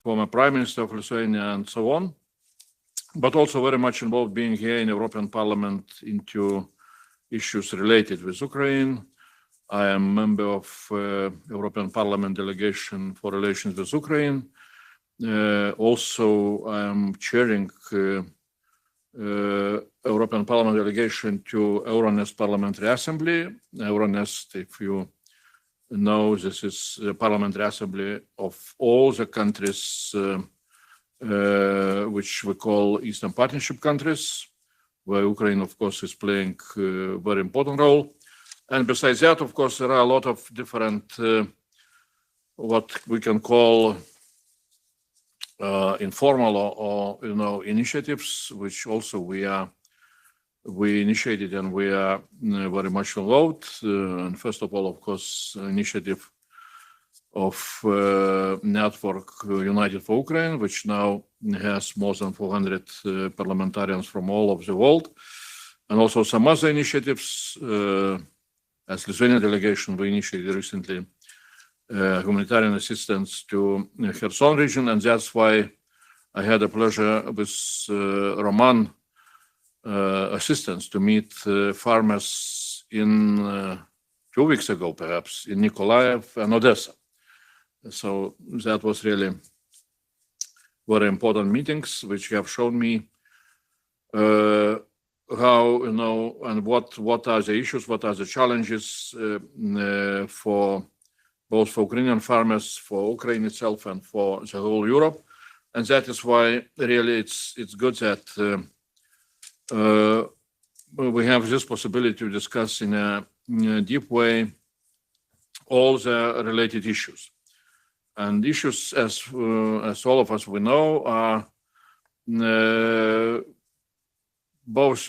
former Prime Minister of Lithuania, and so on, but also very much involved being here in European Parliament into issues related with Ukraine. I am a member of European Parliament delegation for relations with Ukraine. Also, I am chairing European Parliament delegation to Euronest Parliamentary Assembly. Euronest, if you know, this is the Parliamentary Assembly of all the countries which we call Eastern Partnership countries, where Ukraine, of course, is playing a very important role. And besides that, of course, there are a lot of different, what we can call informal or initiatives, which also we initiated and we are very much involved. And first of all, of course, initiative of Network United for Ukraine, which now has more than 400 parliamentarians from all over the world, and also some other initiatives. As Lithuanian delegation, we initiated recently humanitarian assistance to Kherson region, and that's why I had the pleasure with Roman assistance to meet farmers in 2 weeks ago, perhaps, in Nikolaev and Odessa. So that was really very important meetings, which have shown me how, and what are the issues, what are the challenges for both for Ukrainian farmers, for Ukraine itself, and for the whole Europe. And that is why really it's good that we have this possibility to discuss in a deep way all the related issues. And issues, as all of us we know, are both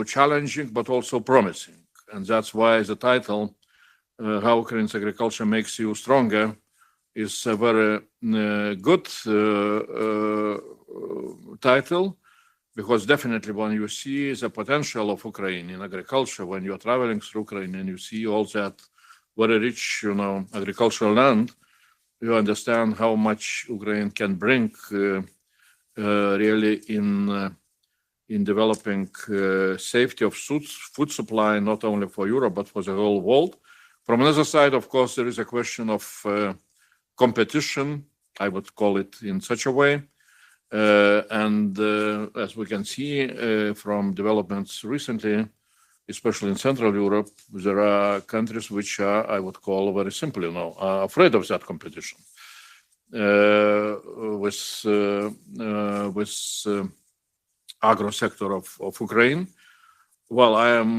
challenging but also promising. And that's why the title, How Ukraine's Agriculture Makes You Stronger, is a very good title, because definitely when you see the potential of Ukraine in agriculture, when you're traveling through Ukraine and you see all that very rich agricultural land, you understand how much Ukraine can bring really in developing safety of food supply, not only for Europe, but for the whole world. From another side, of course, there is a question of competition, I would call it in such a way. And as we can see from developments recently, especially in Central Europe, there are countries which are, I would call very simply, are afraid of that competition with agro sector of Ukraine. Well, I am,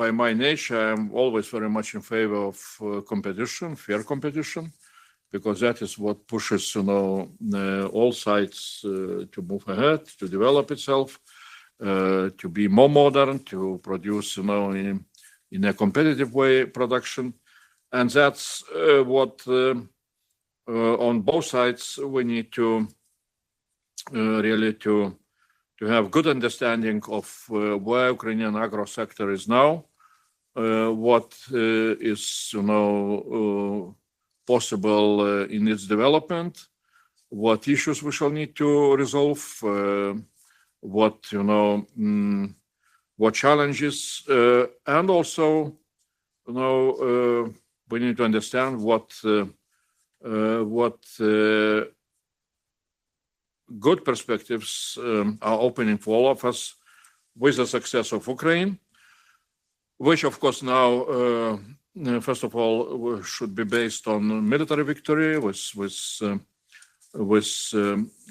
by my nature, I'm always very much in favor of competition, fair competition, because that is what pushes, all sides to move ahead, to develop itself, to be more modern, to produce, in a competitive way, production. And that's what on both sides we need to really to have good understanding of where Ukrainian agro sector is now, what is possible in its development, what issues we shall need to resolve, what challenges, and also we need to understand what good perspectives are opening for all of us with the success of Ukraine, which of course now first of all should be based on military victory with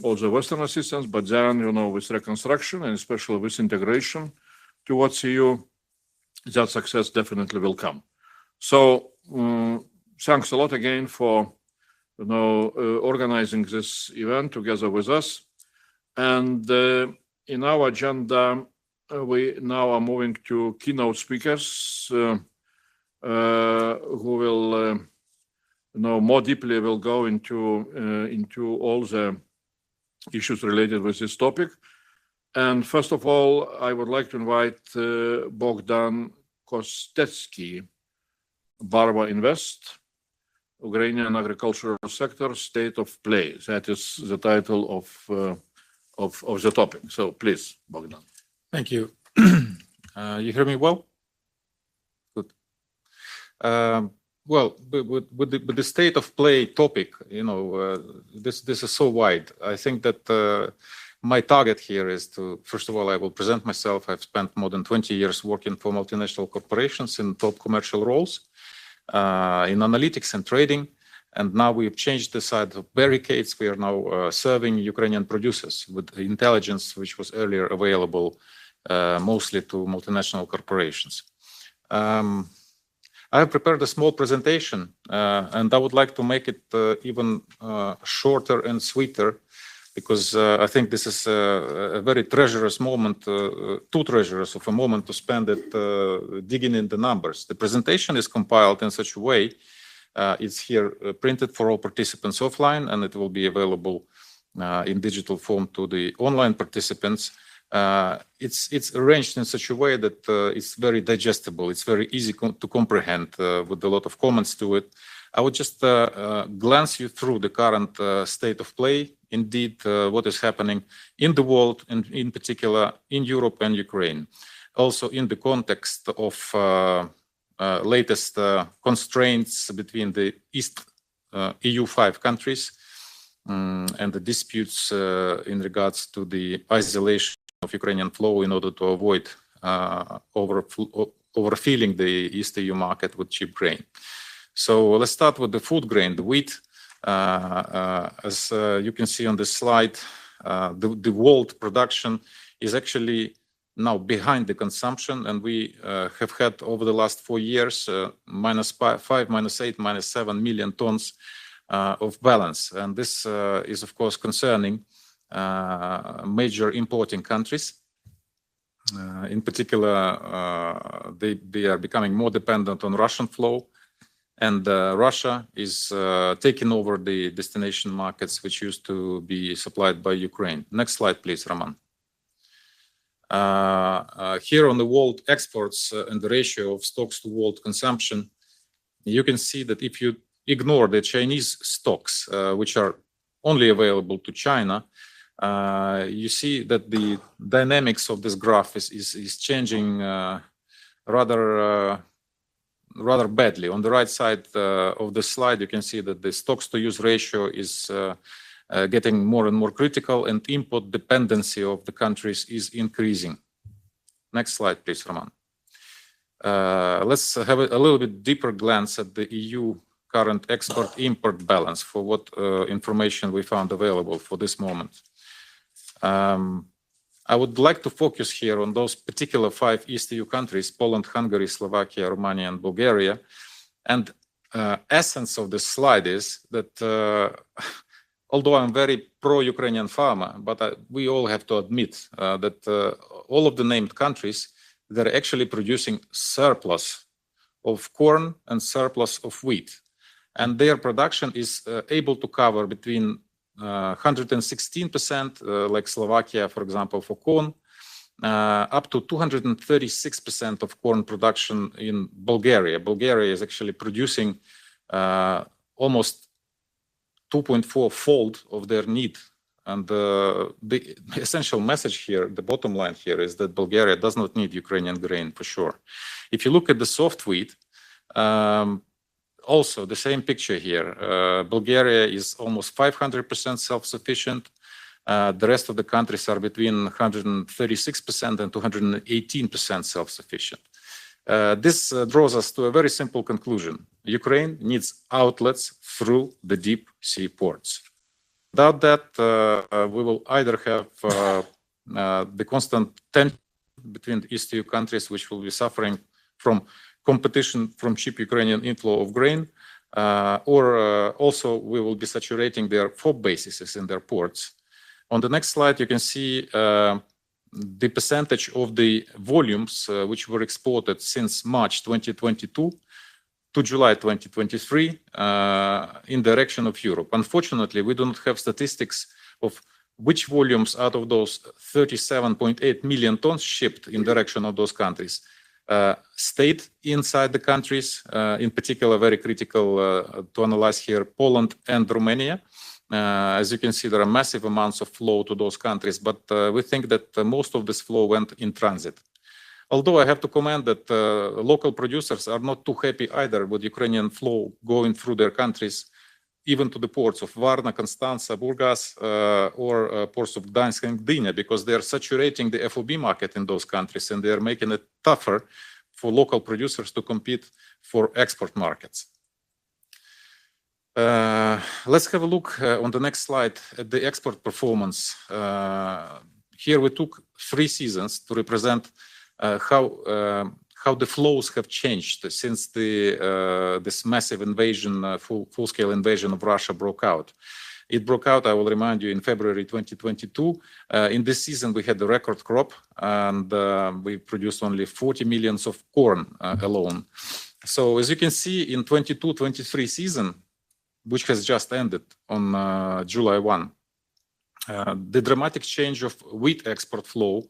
all the Western assistance, but then with reconstruction and especially with integration towards EU, that success definitely will come. So thanks a lot again for organizing this event together with us. And in our agenda, we now are moving to keynote speakers who will more deeply will go into all the issues related with this topic. And first of all, I would like to invite Bogdan Kostecki, Barba Invest. Ukrainian agricultural sector state of play. That is the title of the topic. So please, Bogdan. Thank you. You hear me well? Good. Well, with the state of play topic, this is so wide. I think that my target here is to, first of all, I will present myself. I've spent more than 20 years working for multinational corporations in top commercial roles, in analytics and trading. And now we've changed the side of barricades. We are now serving Ukrainian producers with intelligence, which was earlier available mostly to multinational corporations. I have prepared a small presentation, and I would like to make it even shorter and sweeter, because I think this is a very treacherous moment, too treacherous of a moment to spend it digging in the numbers. The presentation is compiled in such a way, it's here printed for all participants offline, and it will be available in digital form to the online participants. It's arranged in such a way that it's very digestible. It's very easy to comprehend with a lot of comments to it. I would just glance you through the current state of play, indeed, what is happening in the world, and in particular in Europe and Ukraine. Also in the context of latest constraints between the East EU 5 countries and the disputes in regards to the isolation of Ukrainian flow in order to avoid overfilling the East EU market with cheap grain. So let's start with the food grain, the wheat. As you can see on this slide, the world production is actually now behind the consumption, and we have had over the last 4 years -5, -8, -7 million tons of balance. And this is, of course, concerning major importing countries. In particular, they are becoming more dependent on Russian flow, and Russia is taking over the destination markets which used to be supplied by Ukraine. Next slide, please, Roman. Here on the world exports and the ratio of stocks to world consumption, you can see that if you ignore the Chinese stocks, which are only available to China, you see that the dynamics of this graph is changing rather badly. On the right side of the slide, you can see that the stocks to use ratio is getting more and more critical, and import dependency of the countries is increasing. Next slide, please, Roman. Let's have a little bit deeper glance at the EU current export-import balance for what information we found available for this moment. I would like to focus here on those particular 5 East EU countries: Poland, Hungary, Slovakia, Romania, and Bulgaria. And essence of this slide is that although I'm very pro-Ukrainian farmer, but we all have to admit that all of the named countries, they're actually producing surplus of corn and surplus of wheat. And their production is able to cover between 116%, like Slovakia, for example, for corn, up to 236% of corn production in Bulgaria. Bulgaria is actually producing almost 2.4-fold of their need. And the essential message here, the bottom line here, is that Bulgaria does not need Ukrainian grain for sure. If you look at the soft wheat, also the same picture here. Bulgaria is almost 500% self-sufficient. The rest of the countries are between 136% and 218% self-sufficient. This draws us to a very simple conclusion. Ukraine needs outlets through the deep sea ports. Without that, we will either have the constant tension between the East EU countries, which will be suffering from competition from cheap Ukrainian inflow of grain, or also we will be saturating their FOB bases in their ports. On the next slide, you can see the percentage of the volumes which were exported since March 2022 to July 2023 in direction of Europe. Unfortunately, we do not have statistics of which volumes out of those 37.8 million tons shipped in direction of those countries stayed inside the countries. In particular, very critical to analyze here, Poland and Romania. As you can see, there are massive amounts of flow to those countries, but we think that most of this flow went in transit. Although I have to comment that local producers are not too happy either with Ukrainian flow going through their countries, even to the ports of Varna, Constanța, Burgas, or ports of Gdańsk and Gdynia, because they are saturating the FOB market in those countries and they are making it tougher for local producers to compete for export markets. Let's have a look on the next slide at the export performance. Here we took 3 seasons to represent how the flows have changed since this massive invasion, full-scale invasion of Russia broke out. It broke out, I will remind you, in February 2022. In this season, we had the record crop, and we produced only 40 million of corn alone. So as you can see, in 22-23 season, which has just ended on July 1, the dramatic change of wheat export flow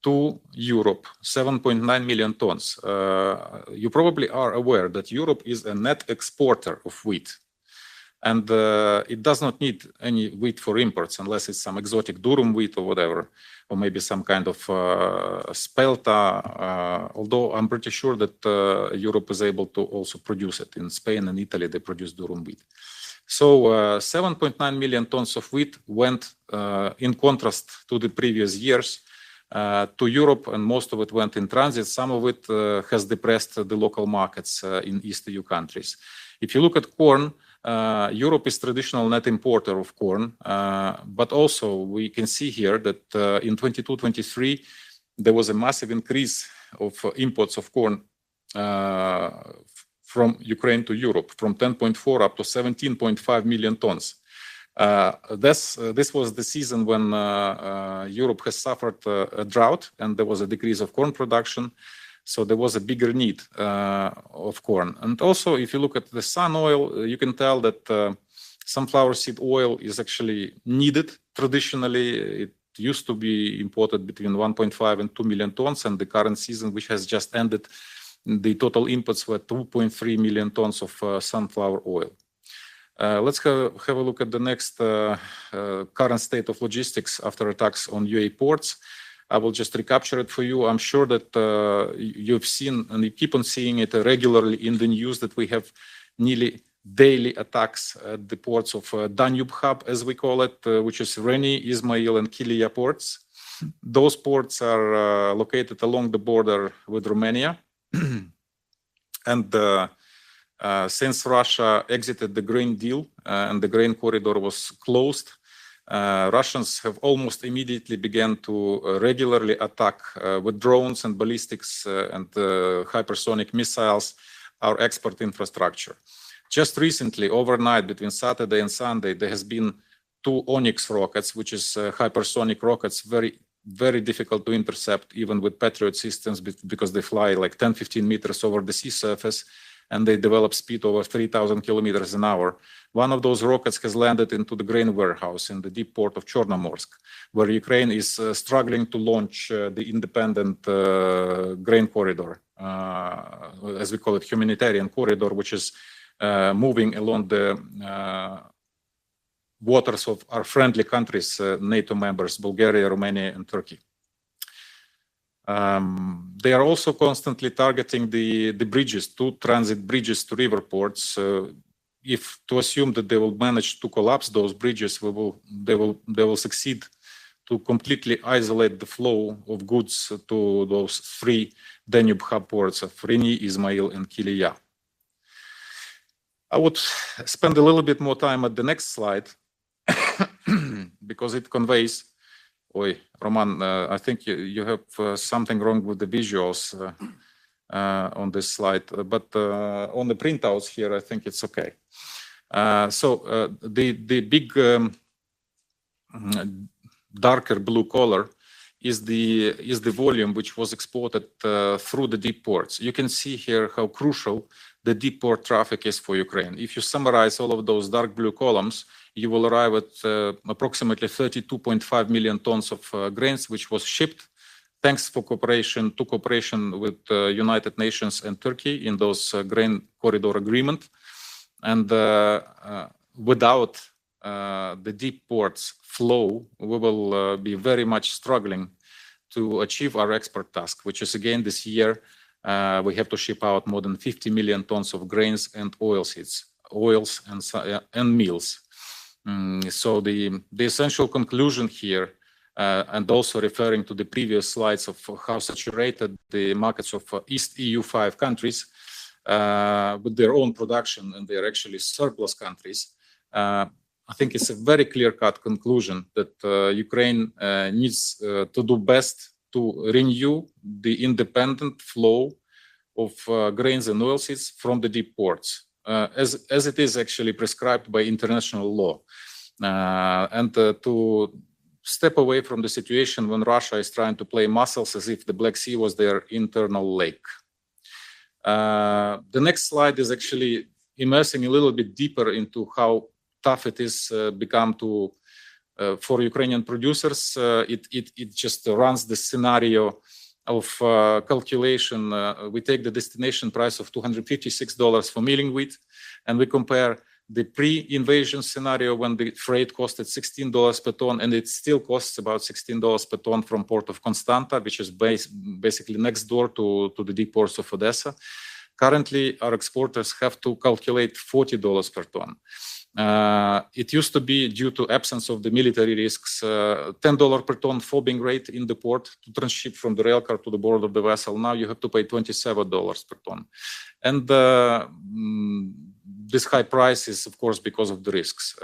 to Europe, 7.9 million tons. You probably are aware that Europe is a net exporter of wheat. And it does not need any wheat for imports unless it's some exotic durum wheat or whatever, or maybe some kind of spelta, although I'm pretty sure that Europe is able to also produce it. In Spain and Italy, they produce durum wheat. So 7.9 million tons of wheat went, in contrast to the previous years, to Europe, and most of it went in transit. Some of it has depressed the local markets in East EU countries. If you look at corn, Europe is traditional net importer of corn, but also we can see here that in 22-23 there was a massive increase of imports of corn from Ukraine to Europe, from 10.4 up to 17.5 million tons. This was the season when Europe has suffered a drought and there was a decrease of corn production. So there was a bigger need of corn. And also, if you look at the sun oil, you can tell that sunflower seed oil is actually needed. Traditionally, it used to be imported between 1.5 and 2 million tons. And the current season, which has just ended, the total inputs were 2.3 million tons of sunflower oil. Let's have a look at the next current state of logistics after attacks on UAE ports. I will just recapture it for you. I'm sure that you've seen and you keep on seeing it regularly in the news that we have nearly daily attacks at the ports of Danube Hub, as we call it, which is Reni, Ismail, and Kilia ports. Those ports are located along the border with Romania. And since Russia exited the grain deal and the grain corridor was closed, Russians have almost immediately began to regularly attack with drones and ballistics and hypersonic missiles our export infrastructure. Just recently, overnight, between Saturday and Sunday, there has been 2 Onyx rockets, which is hypersonic rockets, very, very difficult to intercept, even with Patriot systems, because they fly like 10-15 meters over the sea surface, and they develop speed over 3,000 kilometers an hour. One of those rockets has landed into the grain warehouse in the deep port of Chornomorsk, where Ukraine is struggling to launch the independent grain corridor, as we call it, humanitarian corridor, which is moving along the waters of our friendly countries, NATO members, Bulgaria, Romania, and Turkey. They are also constantly targeting the bridges, 2 transit bridges to river ports. If to assume that they will manage to collapse those bridges, they will succeed to completely isolate the flow of goods to those 3 Danube hub ports of Reni, Ismail, and Kilia. I would spend a little bit more time at the next slide because it conveys. Oi, Roman, I think you have something wrong with the visuals on this slide, but on the printouts here, I think it's okay. So the big darker blue color is the volume which was exported through the deep ports. You can see here how crucial the deep port traffic is for Ukraine. If you summarize all of those dark blue columns, you will arrive at approximately 32.5 million tons of grains, which was shipped thanks to cooperation with United Nations and Turkey in those grain corridor agreement. And without the deep ports flow, we will be very much struggling to achieve our export task, which is again this year, we have to ship out more than 50 million tons of grains and oilseeds, oils and meals. So the essential conclusion here, and also referring to the previous slides of how saturated the markets of East EU5 countries with their own production, and they're actually surplus countries, I think it's a very clear-cut conclusion that Ukraine needs to do best to renew the independent flow of grains and oilseeds from the deep ports, as it is actually prescribed by international law, and to step away from the situation when Russia is trying to play muscles as if the Black Sea was their internal lake. The next slide is actually immersing a little bit deeper into how tough it is become to for Ukrainian producers. It just runs the scenario of calculation. We take the destination price of $256 for milling wheat, and we compare the pre-invasion scenario when the freight costed $16 per ton, and it still costs about $16 per ton from port of Constanta, which is basically next door to the deep ports of Odessa. Currently, our exporters have to calculate $40 per ton. It used to be, due to absence of the military risks, $10 per ton fobbing rate in the port to transship from the rail car to the board of the vessel. Now you have to pay $27 per ton. And this high price is, of course, because of the risks.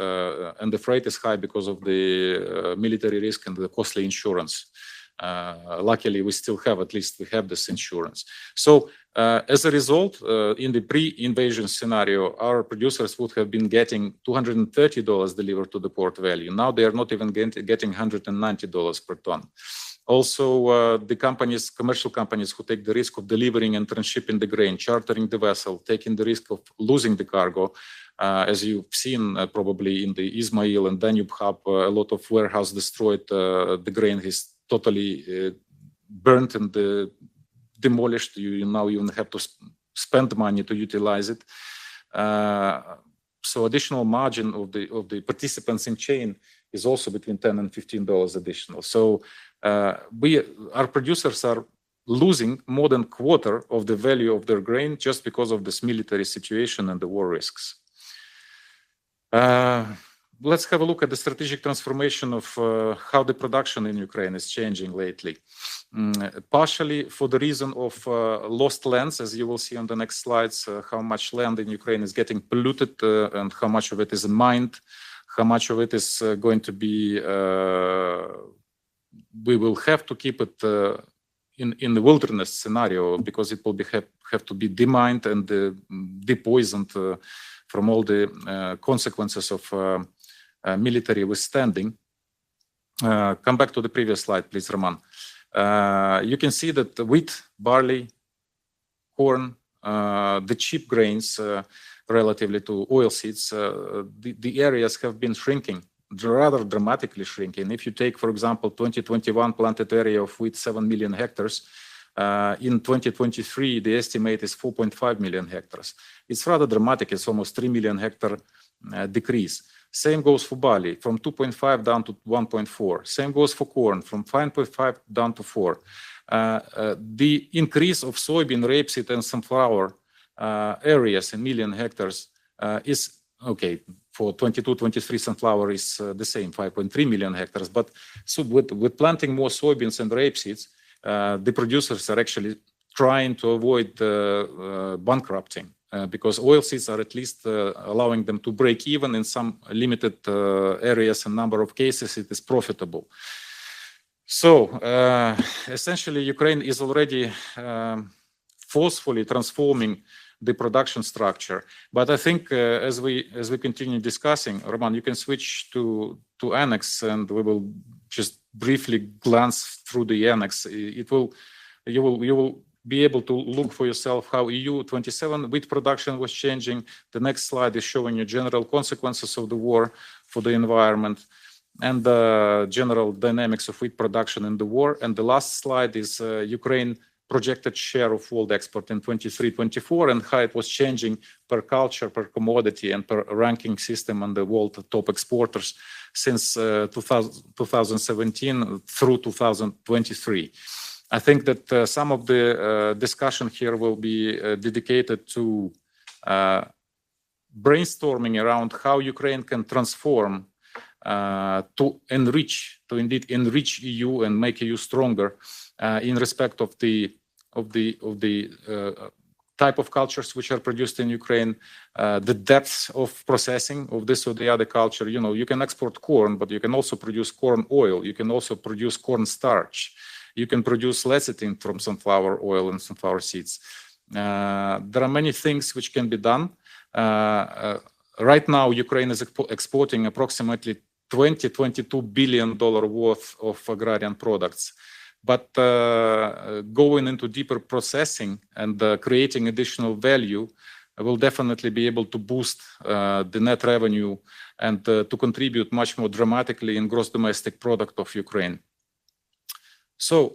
And the freight is high because of the military risk and the costly insurance. Luckily, we still have, at least we have this insurance. So as a result, in the pre-invasion scenario, our producers would have been getting $230 delivered to the port value. Now they are not even getting $190 per ton. Also, the companies, commercial companies who take the risk of delivering and transshipping the grain, chartering the vessel, taking the risk of losing the cargo, as you've seen probably in the Ismail and Danube hub, a lot of warehouse destroyed, the grain is totally burnt and demolished. You now even have to spend money to utilize it. So additional margin of the participants in chain is also between $10 and $15 additional. So our producers are losing more than a quarter of the value of their grain just because of this military situation and the war risks. Let's have a look at the strategic transformation of how the production in Ukraine is changing lately. Partially for the reason of lost lands, as you will see on the next slides, how much land in Ukraine is getting polluted and how much of it is mined, how much of it is going to be, we will have to keep it in the wilderness scenario because it will have to be demined and depoisoned from all the consequences of military withstanding. Come back to the previous slide, please, Roman. You can see that the wheat, barley, corn, the cheap grains relatively to oilseeds, the areas have been shrinking, rather dramatically shrinking. If you take, for example, 2021 planted area of wheat, 7 million hectares, in 2023, the estimate is 4.5 million hectares. It's rather dramatic. It's almost 3 million hectare decrease. Same goes for barley, from 2.5 down to 1.4. Same goes for corn, from 5.5 down to 4. The increase of soybean, rapeseed, and sunflower areas in million hectares is, okay, for 22-23 sunflower is the same, 5.3 million hectares. But so with planting more soybeans and rapeseeds, the producers are actually trying to avoid bankrupting. Because oilseeds are at least allowing them to break even in some limited areas and number of cases. It is profitable. So essentially, Ukraine is already forcefully transforming the production structure. But I think as we continue discussing, Roman, you can switch to annex, and we will just briefly glance through the annex. You will be able to look for yourself how EU27 wheat production was changing. The next slide is showing you general consequences of the war for the environment. and the general dynamics of wheat production in the war. And the last slide is Ukraine projected share of world export in 23-24 and how it was changing per culture, per commodity, and per ranking system on the world top exporters since 2017 through 2023. I think that some of the discussion here will be dedicated to brainstorming around how Ukraine can transform to indeed enrich EU and make EU stronger in respect of the type of cultures which are produced in Ukraine, the depth of processing of this or the other culture. You know, you can export corn, but you can also produce corn oil. You can also produce corn starch. You can produce lecithin from sunflower oil and sunflower seeds. There are many things which can be done. Right now, Ukraine is exporting approximately $22 billion worth of agrarian products. But going into deeper processing and creating additional value will definitely be able to boost the net revenue and to contribute much more dramatically in gross domestic product of Ukraine. So,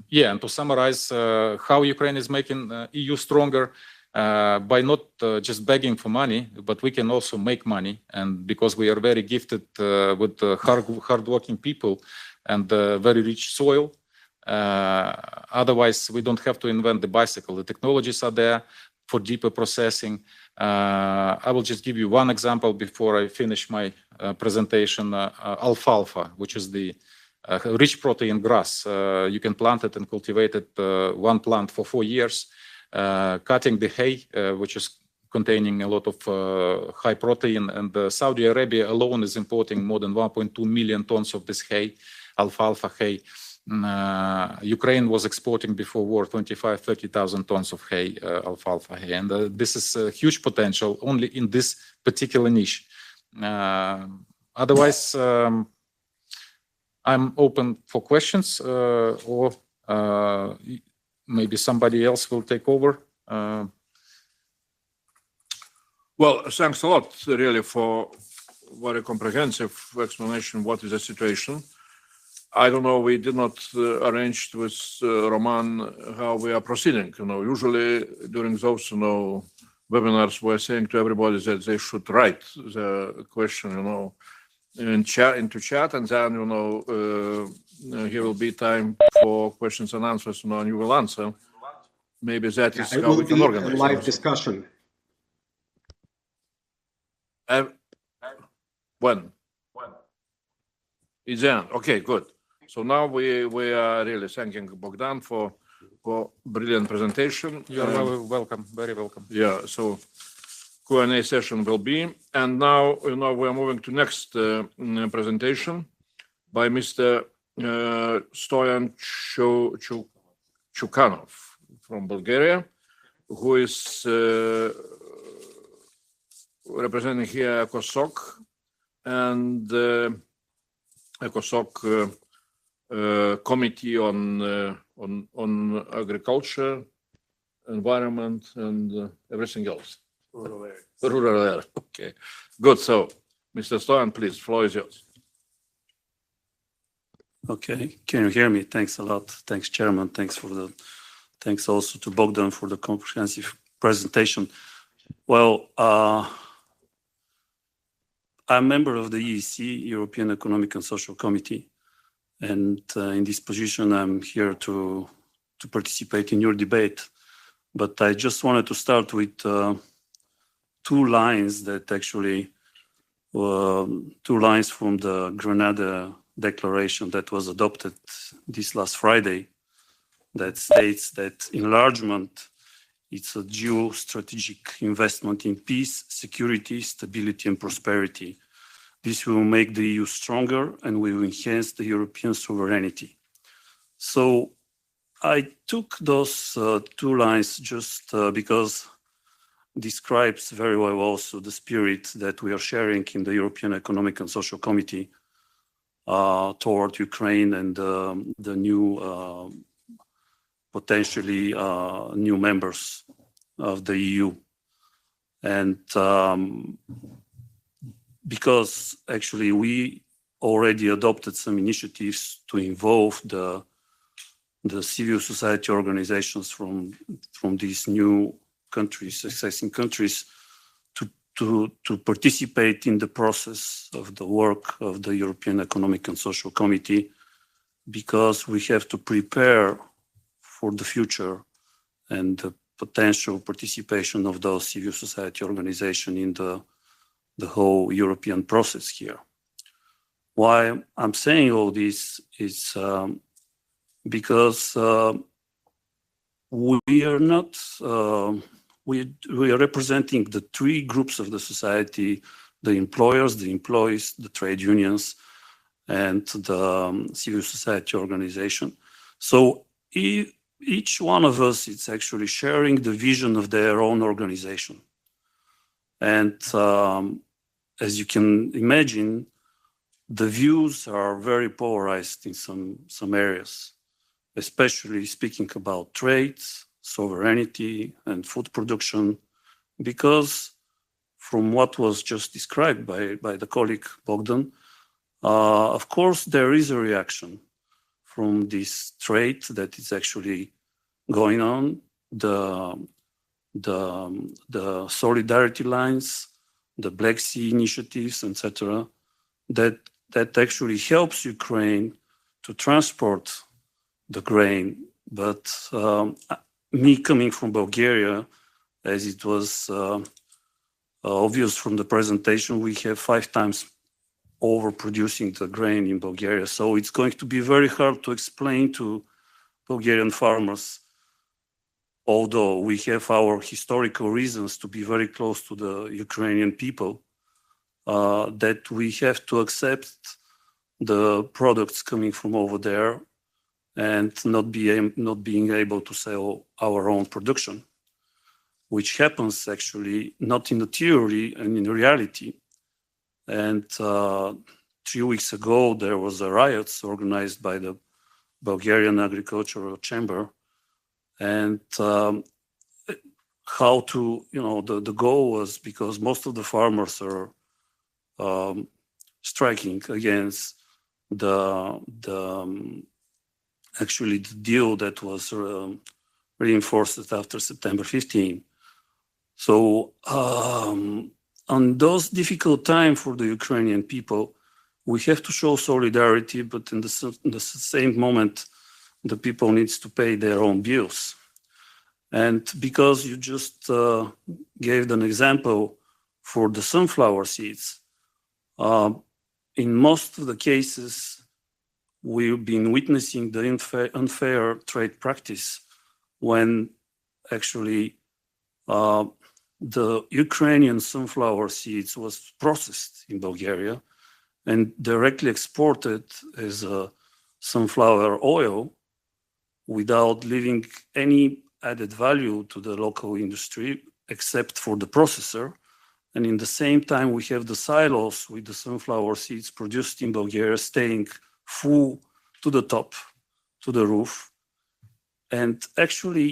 yeah, and to summarize how Ukraine is making EU stronger by not just begging for money, but we can also make money. And because we are very gifted with hardworking people and very rich soil, otherwise we don't have to invent the bicycle. The technologies are there for deeper processing. I will just give you one example before I finish my presentation. Alfalfa, which is the rich protein grass. You can plant it and cultivate it one plant for 4 years. Cutting the hay, which is containing a lot of high protein, and Saudi Arabia alone is importing more than 1.2 million tons of this hay, alfalfa hay. Ukraine was exporting before war 25,000-30,000 tons of hay, alfalfa hay, and this is a huge potential only in this particular niche. Otherwise, I'm open for questions, or maybe somebody else will take over. Well, thanks a lot, really, for very comprehensive explanation. What is the situation? I don't know. We did not arrange with Roman how we are proceeding. You know, usually during those webinars, we're saying to everybody that they should write the question, into chat, and then here will be time for questions and answers, and you will answer. Maybe that is how we can organize. It will be a live discussion. When? It's then. Okay, good. So now we are really thanking Bogdan for brilliant presentation. You are welcome, very welcome. Yeah, so Q&A session will be. And now, we are moving to next presentation by Mr. Stoyan Chukanov from Bulgaria, who is representing here ECOSOC and ECOSOC Committee on Agriculture, Environment, and everything else. Rural area. Okay, good. So, Mr. Stoyan, please, floor is yours. Okay, can you hear me? Thanks a lot. Thanks, Chairman. Thanks also to Bogdan for the comprehensive presentation. Well, I'm a member of the EEC, European Economic and Social Committee, and in this position, I'm here to participate in your debate. But I just wanted to start with 2 lines that actually, 2 lines from the Grenada Declaration that was adopted this last Friday, that states that enlargement is a geostrategic investment in peace, security, stability, and prosperity. This will make the EU stronger and will enhance the European sovereignty. So I took those 2 lines just because describes very well also the spirit that we are sharing in the European Economic and Social Committee toward Ukraine and the new, potentially new members of the EU. And because actually we already adopted some initiatives to involve the civil society organizations from these new countries, accessing countries, to participate in the process of the work of the European Economic and Social Committee, because we have to prepare for the future and the potential participation of those civil society organizations in the whole European process here. Why I'm saying all this is because we are not, we are representing the three groups of the society: the employers, the employees, the trade unions, and the civil society organization. So each one of us is actually sharing the vision of their own organization. And as you can imagine, the views are very polarized in some areas, especially speaking about trade, sovereignty, and food production, because from what was just described by the colleague Bogdan, of course, there is a reaction from this trade that is actually going on, the solidarity lines, the Black Sea initiatives, etc., that actually helps Ukraine to transport the grain. But me coming from Bulgaria, as it was obvious from the presentation, we have 5 times overproducing the grain in Bulgaria. So it's going to be very hard to explain to Bulgarian farmers, although we have our historical reasons to be very close to the Ukrainian people, that we have to accept the products coming from over there and not being able to sell our own production, which happens actually not in the theory and in reality. And 3 weeks ago, there was a riots organized by the Bulgarian Agricultural Chamber. And how to, the goal was, because most of the farmers are striking against actually the deal that was reinforced after September 15. So on those difficult times for the Ukrainian people, we have to show solidarity, but in the same moment, the people needs to pay their own bills. And because you just gave an example for the sunflower seeds, in most of the cases, we've been witnessing the unfair trade practice when actually the Ukrainian sunflower seeds was processed in Bulgaria and directly exported as a sunflower oil without leaving any added value to the local industry except for the processor. And in the same time, we have the silos with the sunflower seeds produced in Bulgaria staying full to the top, to the roof. And actually,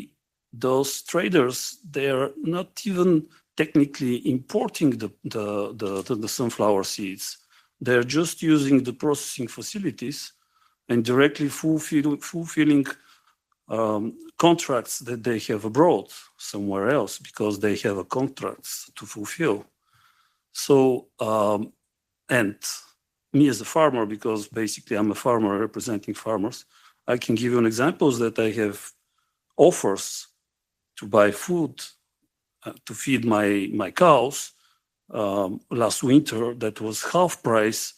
those traders, they are not even technically importing the sunflower seeds. They're just using the processing facilities and directly fulfilling contracts that they have abroad somewhere else because they have a contracts to fulfill. So, and me as a farmer, because basically I'm a farmer representing farmers, I can give you an examples that I have offers to buy food to feed my cows last winter that was half price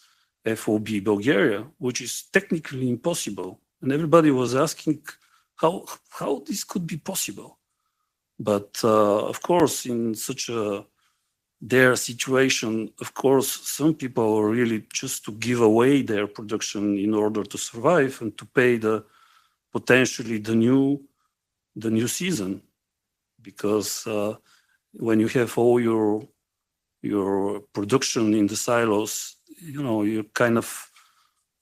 FOB Bulgaria, which is technically impossible. And everybody was asking how this could be possible. But of course, in such their situation, of course, some people are really just to give away their production in order to survive and to pay potentially the new season, because when you have all your production in the silos, you're kind of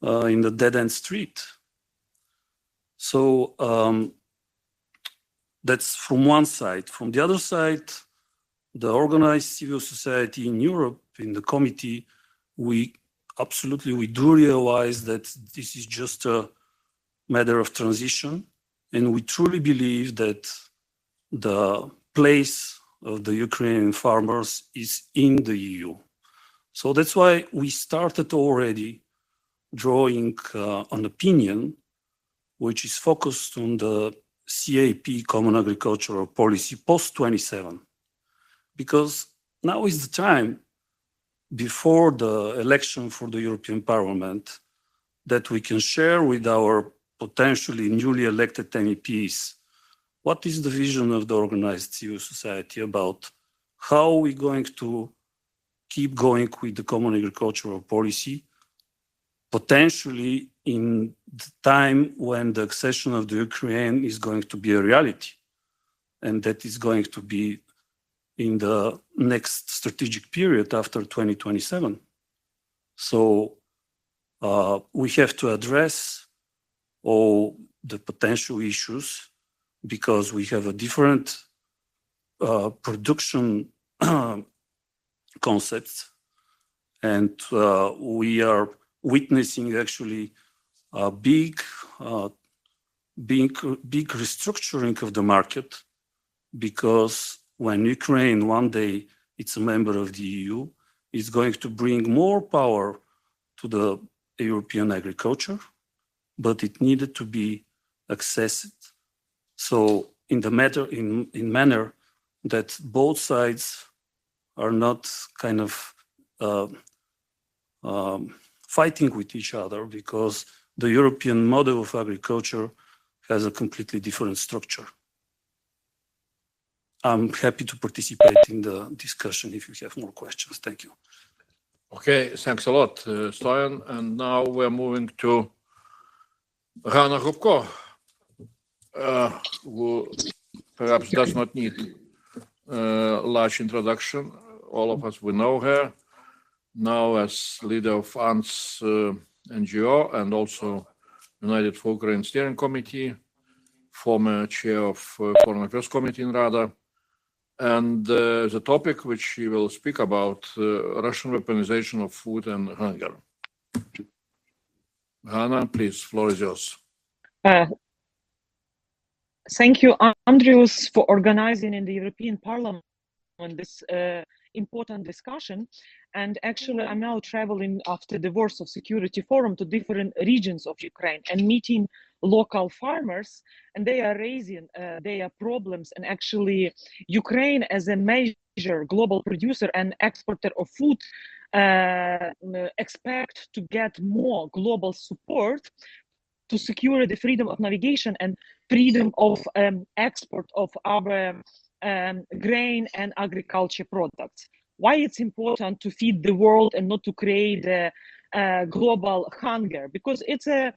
in the dead end street. So that's from one side. From the other side, the organized civil society in Europe, in the committee, we do realize that this is just a matter of transition, and we truly believe that the place of the Ukrainian farmers is in the EU. So that's why we started already drawing an opinion which is focused on the CAP, Common Agricultural Policy, post-27. Because now is the time, before the election for the European Parliament, that we can share with our potentially newly elected MEPs what is the vision of the organized civil society about how we're going to keep going with the Common Agricultural Policy, potentially in the time when the accession of the Ukraine is going to be a reality, and that is going to be in the next strategic period after 2027. So we have to address all the potential issues because we have a different production concepts, and we are witnessing actually a big restructuring of the market, because when Ukraine one day it's a member of the EU, it's going to bring more power to the European agriculture, but it needed to be accessed. So in manner that both sides are not kind of fighting with each other, because the European model of agriculture has a completely different structure. I'm happy to participate in the discussion if you have more questions. Thank you. Okay, thanks a lot, Stoyan. And now we're moving to Hanna Hrubko, who perhaps does not need large introduction. All of us, we know her now as leader of ANTS NGO and also United for Ukraine Steering Committee, former chair of Foreign Affairs Committee in Rada. And the topic which she will speak about, Russian weaponization of food and hunger. Hanna, please, floor is yours. Thank you, Andrius, for organizing in the European Parliament this important discussion. And actually, I'm now traveling after the Warsaw Security Forum to different regions of Ukraine and meeting local farmers, and they are raising their problems. And actually, Ukraine as a major global producer and exporter of food expect to get more global support to secure the freedom of navigation and freedom of export of our grain and agriculture products. Why it's important to feed the world and not to create global hunger? Because it's a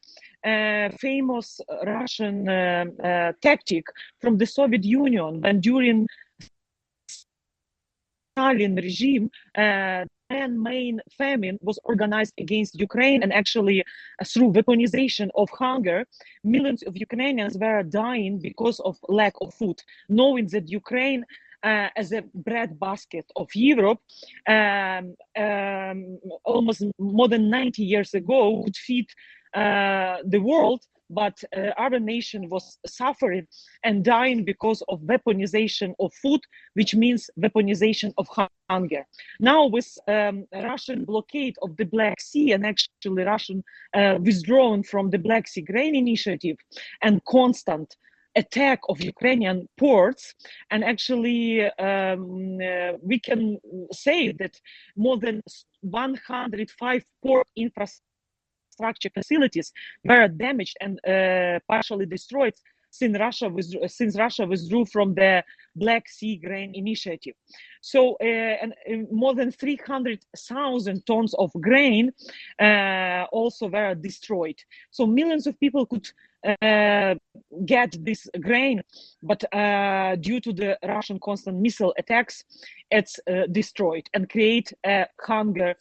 famous Russian tactic from the Soviet Union, when during Stalin regime, main famine was organized against Ukraine, and actually through weaponization of hunger, millions of Ukrainians were dying because of lack of food, knowing that Ukraine as a breadbasket of Europe, almost more than 90 years ago, could feed the world, but our nation was suffering and dying because of weaponization of food, which means weaponization of hunger. Now with Russian blockade of the Black Sea and actually Russian withdrawing from the Black Sea Grain Initiative and constant attack of Ukrainian ports, and actually we can say that more than 105 port infrastructure facilities were damaged and partially destroyed since Russia withdrew from the Black Sea Grain Initiative. So more than 300,000 tons of grain also were destroyed. So millions of people could get this grain, but due to the Russian constant missile attacks, it's destroyed and create a hunger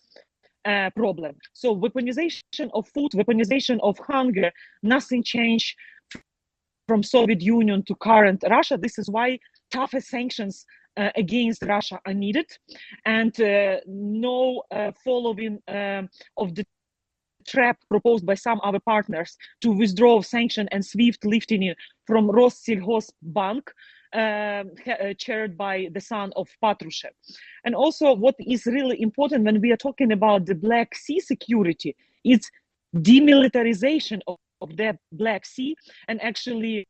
problem. So weaponization of food, weaponization of hunger, nothing changed from Soviet Union to current Russia. This is why tougher sanctions against Russia are needed, and no following of the trap proposed by some other partners to withdraw sanction and swift lifting from Rossельhozbank, chaired by the son of Patrushev. And also what is really important when we are talking about the Black Sea security is demilitarization of the Black Sea, and actually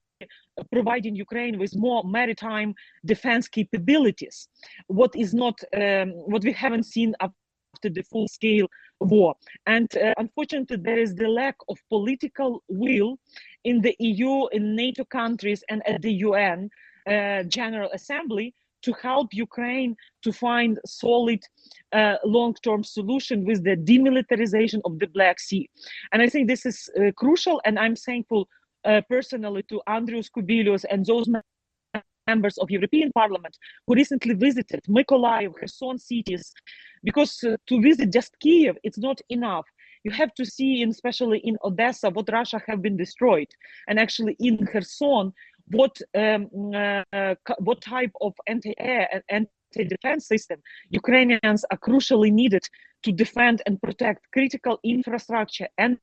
providing Ukraine with more maritime defense capabilities, what is not what we haven't seen after the full-scale war. And unfortunately, there is the lack of political will in the EU, in NATO countries, and at the UN General Assembly to help Ukraine to find solid long-term solution with the demilitarization of the Black Sea. And I think this is crucial, and I'm thankful personally to Andrius Kubilius and those members of European Parliament who recently visited Mykolaiv, Kherson cities, because to visit just Kiev, it's not enough. You have to see, especially in Odessa, what Russia have been destroyed, and actually in Kherson, what type of anti-air and anti-defense system Ukrainians are crucially needed to defend and protect critical infrastructure, energy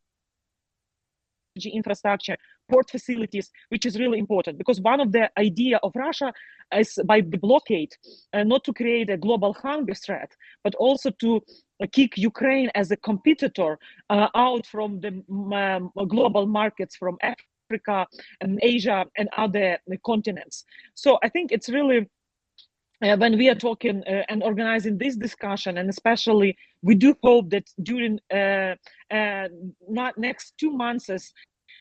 infrastructure, port facilities, which is really important, because one of the idea of Russia is by the blockade not to create a global hunger threat, but also to kick Ukraine as a competitor out from the global markets, from Africa and Asia and other continents. So I think it's really when we are talking and organizing this discussion, and especially we do hope that during next 2 months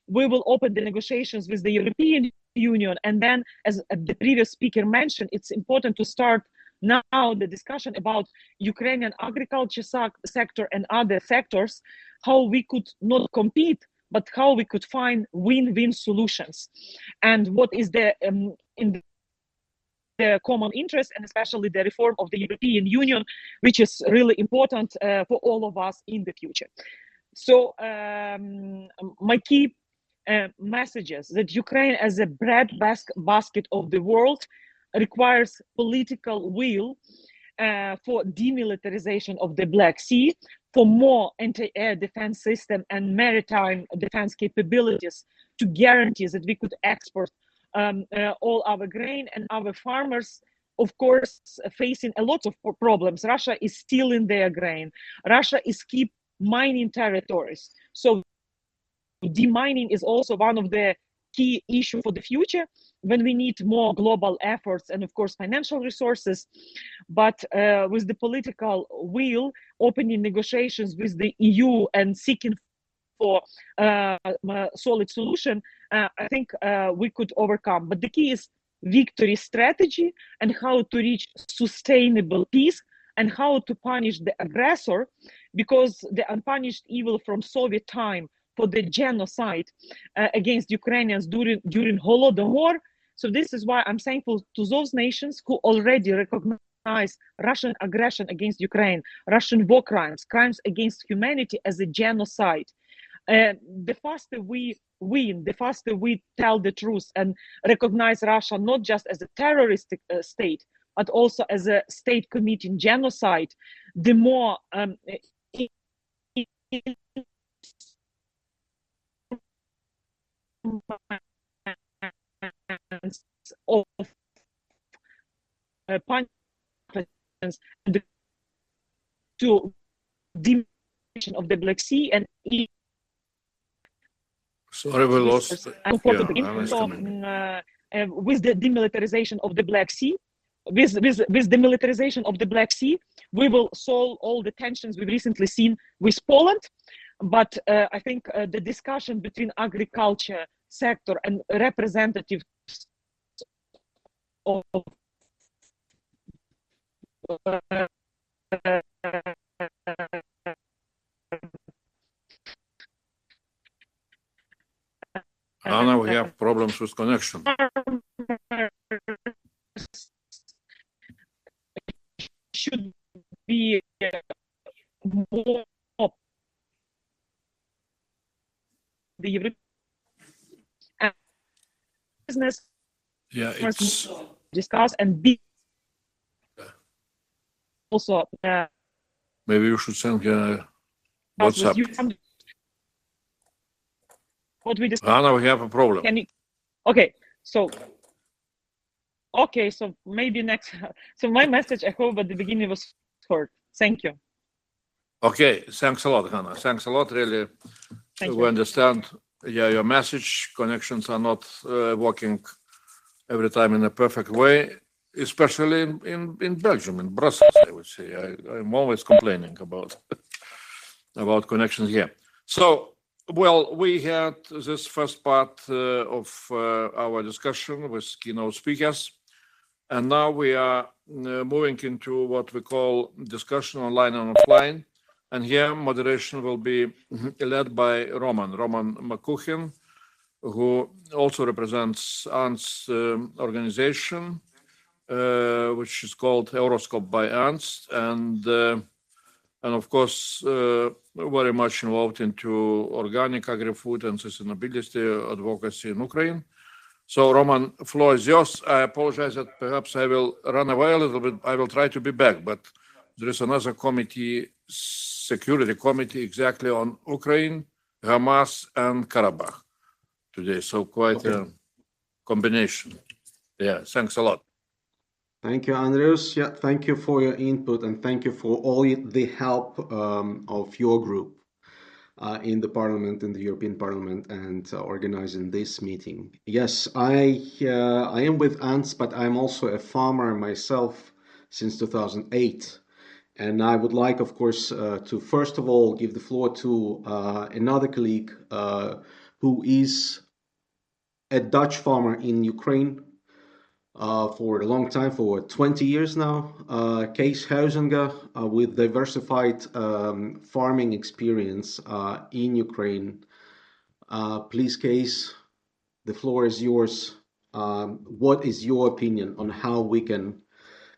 we will open the negotiations with the European Union, and then, as the previous speaker mentioned, it's important to start now the discussion about Ukrainian agriculture sector and other sectors, how we could not compete, but how we could find win-win solutions, and what is the in the common interest, and especially the reform of the European Union, which is really important for all of us in the future. So my key messages that Ukraine as a bread basket of the world requires political will for demilitarization of the Black Sea, for more anti-air defense system and maritime defense capabilities to guarantee that we could export all our grain, and our farmers, of course, facing a lot of problems. Russia is stealing their grain. Russia is keep mining territories. So demining is also one of the key issue for the future, when we need more global efforts and of course financial resources. But with the political will, opening negotiations with the EU and seeking for a solid solution, I think we could overcome. But the key is victory strategy, and how to reach sustainable peace, and how to punish the aggressor, because the unpunished evil from Soviet time for the genocide against Ukrainians during Holodomor. So this is why I'm thankful to those nations who already recognize Russian aggression against Ukraine, Russian war crimes, crimes against humanity as a genocide. The faster we win, the faster we tell the truth and recognize Russia not just as a terroristic state, but also as a state committing genocide, the more of punishments to demilitarization of the Black Sea. And sorry, we lost. with the demilitarization of the Black Sea, with demilitarization of the Black Sea, we will solve all the tensions we've recently seen with Poland. But I think the discussion between agriculture sector and representatives of Anna, we have problems with connection. Should be more the European business. Yeah, it's Discuss and be also Maybe you should send with WhatsApp. you. What we discussed. Hannah, we have a problem. Can you? Okay, so maybe next. So my message, I hope at the beginning was heard. Thank you. Okay, thanks a lot, Hannah. Thanks a lot. Really, Thank we you. understand. Yeah, your message connections are not working every time in a perfect way, especially in Belgium, in Brussels. I would say I'm always complaining about connections here. So, well, we had this first part of our discussion with keynote speakers, and now we are moving into what we call discussion online and offline. And here moderation will be led by Roman Makuchin, who also represents Ernst organization, which is called Euroscope by Ernst, and of course very much involved into organic agri-food and sustainability advocacy in Ukraine. So Roman, floor is yours. I apologize that perhaps I will run away a little bit. I will try to be back, but there is another committee, security committee, exactly on Ukraine, Hamas, and Karabakh today. So quite a combination. Yeah, thanks a lot. Thank you, Andreas. Yeah, thank you for your input and thank you for all the help of your group in the Parliament, in the European Parliament, and organizing this meeting. Yes, I am with Ernst, but I'm also a farmer myself since 2008. And I would like, of course, to first of all give the floor to another colleague who is a Dutch farmer in Ukraine for a long time, for 20 years now, Kees Huizinga, with diversified farming experience in Ukraine. Please, Kees, the floor is yours. What is your opinion on how we can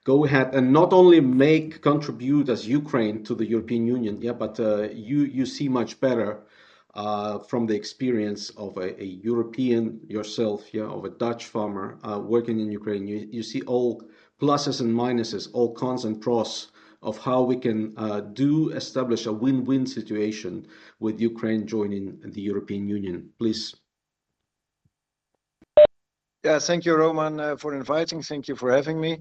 go ahead and not only contribute as Ukraine to the European Union, but you see much better from the experience of a European yourself, of a Dutch farmer working in Ukraine. You see all pluses and minuses, all cons and pros of how we can establish a win-win situation with Ukraine joining the European Union. Please. Yeah, thank you, Roman, for inviting. Thank you for having me.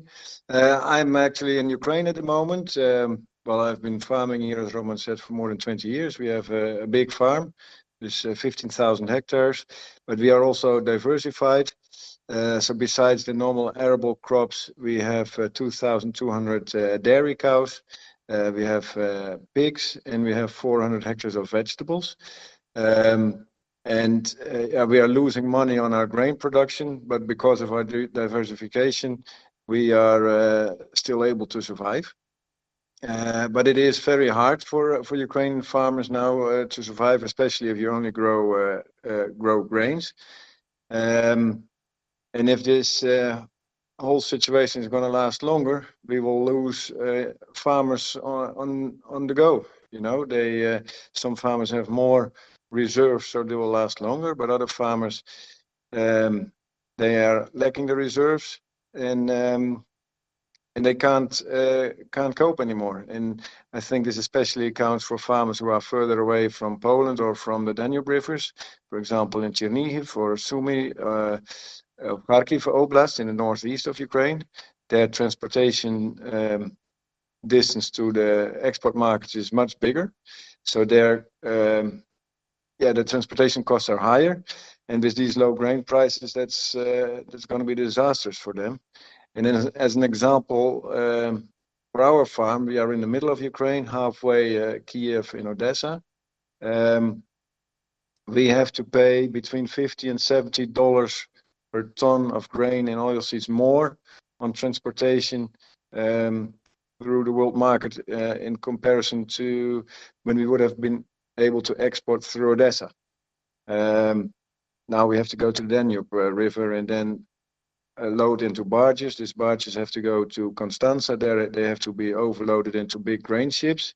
I'm actually in Ukraine at the moment. Well, I've been farming here, as Roman said, for more than 20 years. We have a big farm, there's 15,000 hectares, but we are also diversified. So besides the normal arable crops, we have 2,200 dairy cows, we have pigs, and we have 400 hectares of vegetables. And we are losing money on our grain production, but because of our diversification, we are still able to survive. But it is very hard for Ukrainian farmers now to survive, especially if you only grow grains. And if this whole situation is going to last longer, we will lose farmers on the go. You know, some farmers have more reserves, so they will last longer, but other farmers they are lacking the reserves, and they can't cope anymore. And I think this especially accounts for farmers who are further away from Poland or from the Danube rivers, for example in Chernihiv or Sumy, Kharkiv Oblast in the northeast of Ukraine. Their transportation distance to the export markets is much bigger, so the transportation costs are higher, and with these low grain prices, that's going to be disastrous for them. And then, as an example, for our farm, we are in the middle of Ukraine, halfway Kiev in Odessa. We have to pay between $50 and $70 per ton of grain and oilseeds more on transportation through the world market in comparison to when we would have been able to export through Odessa. Now we have to go to the Danube River and then load into barges. These barges have to go to Constanza. There they have to be overloaded into big grain ships,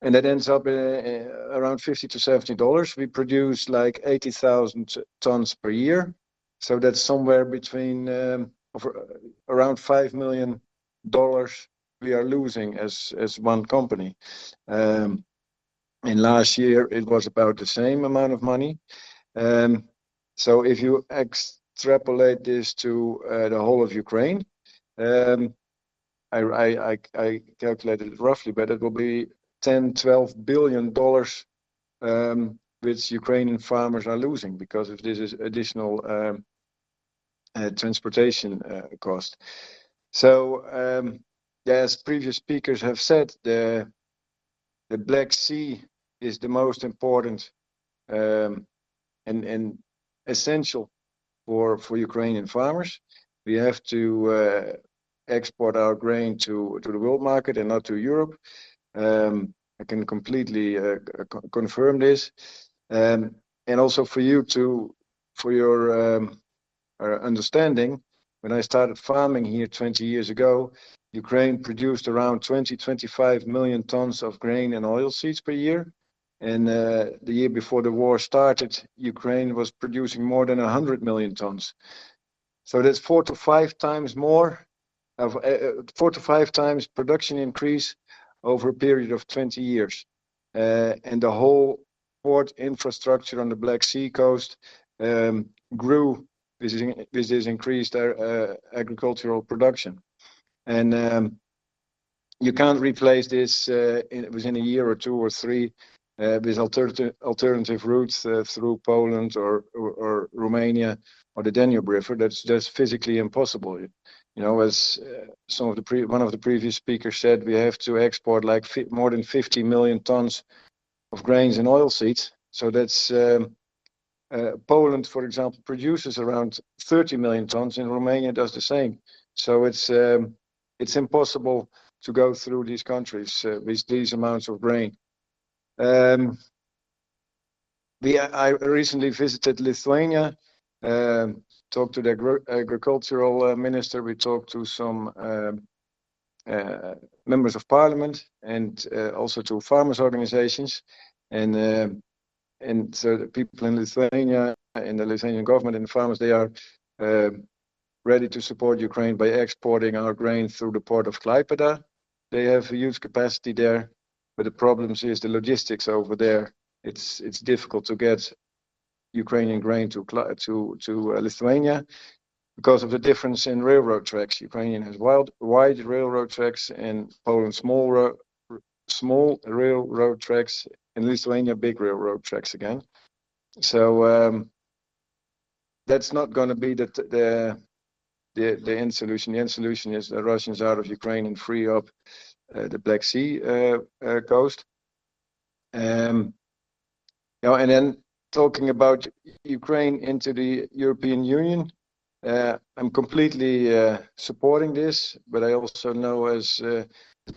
and that ends up around $50 to $70. We produce like 80,000 tons per year, so that's somewhere between around $5 million we are losing as one company. And last year it was about the same amount of money. So if you extrapolate this to the whole of Ukraine, I calculated it roughly, but it will be $10-12 billion which Ukrainian farmers are losing because of this additional transportation cost. So as previous speakers have said, the Black Sea is the most important and essential for Ukrainian farmers. We have to export our grain to the world market and not to Europe. I can completely confirm this. And also for you for your understanding, when I started farming here 20 years ago, Ukraine produced around 20-25 million tons of grain and oilseeds per year. And the year before the war started, Ukraine was producing more than 100 million tons. So that's 4 to 5 times more of 4 to 5 times production increase over a period of 20 years. And the whole port infrastructure on the Black Sea coast grew with this increased agricultural production. And you can't replace this within a year or 2 or 3 with alternative routes through Poland or Romania or the Danube River. That's just physically impossible. You know, as one of the previous speakers said, we have to export like more than 50 million tons of grains and oilseeds. So that's Poland, for example, produces around 30 million tons, and Romania does the same. So it's impossible to go through these countries with these amounts of grain. I recently visited Lithuania, talked to the agricultural minister. We talked to some members of parliament and also to farmers' organizations. And so the people in Lithuania and the Lithuanian government and the farmers, they are ready to support Ukraine by exporting our grain through the port of Klaipėda. They have a huge capacity there, but the problem is the logistics over there. It's difficult to get Ukrainian grain to Lithuania because of the difference in railroad tracks. Ukrainian has wide railroad tracks, and Poland small railroad tracks, and Lithuania big railroad tracks again. So that's not going to be the end solution. The end solution is the Russians out of Ukraine and free up the Black Sea coast. And then talking about Ukraine into the European Union, I'm completely supporting this, but I also know as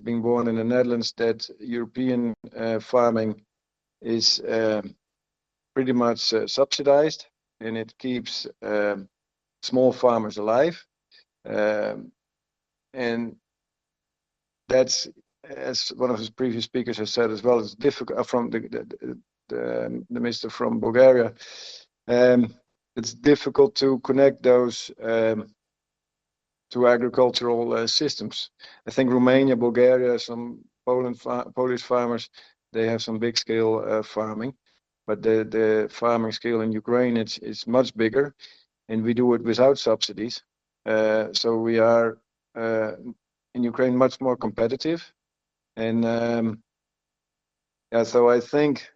being born in the Netherlands that European farming is pretty much subsidized, and it keeps small farmers alive. And that's, as one of the previous speakers has said as well, it's difficult from the minister from Bulgaria. It's difficult to connect those to agricultural systems. I think Romania, Bulgaria, some Polish farmers, they have some big scale farming, but the farming scale in Ukraine, it's much bigger, and we do it without subsidies. So we are in Ukraine much more competitive. And so I think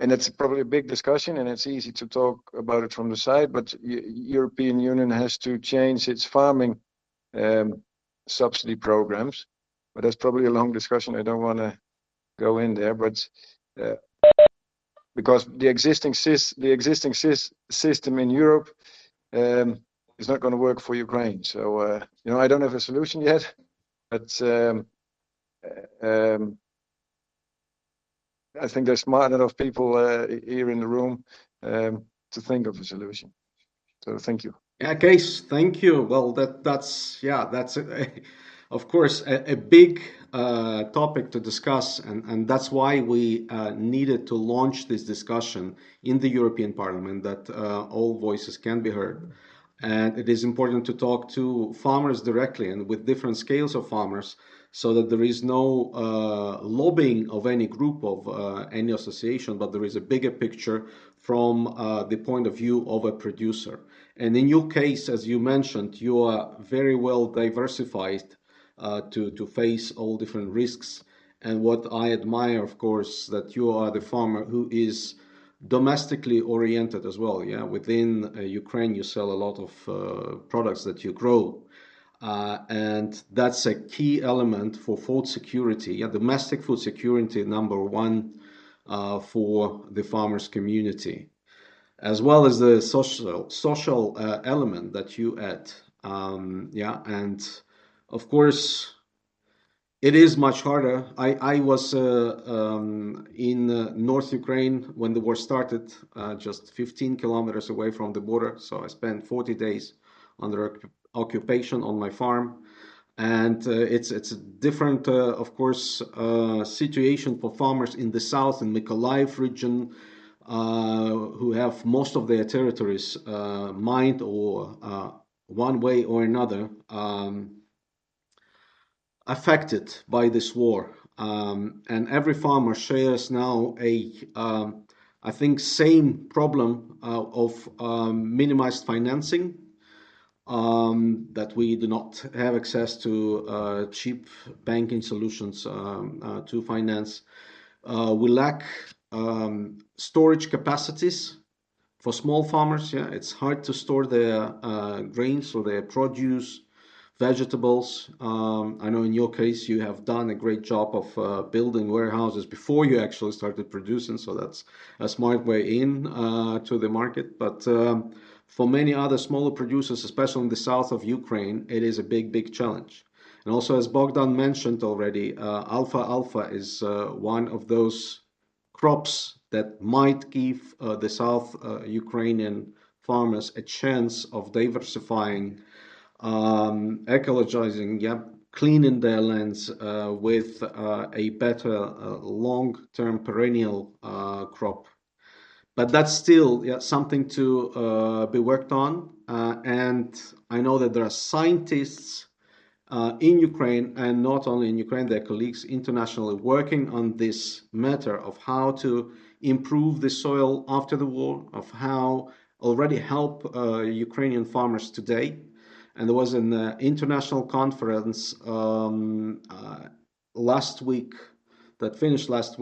and it's probably a big discussion, and it's easy to talk about it from the side, but European Union has to change its farming subsidy programs. But that's probably a long discussion. I don't want to go in there, but because the existing system in Europe is not going to work for Ukraine. So I don't have a solution yet, but I think there's smart enough people here in the room to think of a solution. So thank you. Yeah, Kees, thank you. Well, that's of course a big topic to discuss, and that's why we needed to launch this discussion in the European Parliament, that all voices can be heard. And it is important to talk to farmers directly and with different scales of farmers, so that there is no lobbying of any group of any association, but there is a bigger picture from the point of view of a producer. And in your case, as you mentioned, you are very well diversified to face all different risks. And what I admire, of course, that you are the farmer who is domestically oriented as well. Yeah, within Ukraine, you sell a lot of products that you grow. And that's a key element for food security. Yeah, domestic food security, number one for the farmers community, as well as the social element that you add. Yeah, and of course, it is much harder. I was in North Ukraine when the war started, just 15 kilometers away from the border. So I spent 40 days under occupation on my farm. And it's a different, of course, situation for farmers in the south, in Mykolaiv region, who have most of their territories mined or one way or another affected by this war. And every farmer shares now I think, same problem of minimized financing, that we do not have access to cheap banking solutions to finance. We lack storage capacities for small farmers. Yeah, it's hard to store their grains or their produce, vegetables. I know in your case you have done a great job of building warehouses before you actually started producing, so that's a smart way in to the market. But for many other smaller producers, especially in the south of Ukraine, it is a big challenge. And also, as Bogdan mentioned already, alfalfa is one of those crops that might give the South Ukrainian farmers a chance of diversifying, ecologizing, yeah, cleaning their lands with a better long-term perennial crop. But that's still something to be worked on. And I know that there are scientists in Ukraine, and not only in Ukraine, their colleagues internationally working on this matter of how to improve the soil after the war, of how already help Ukrainian farmers today. And there was an international conference last week that finished last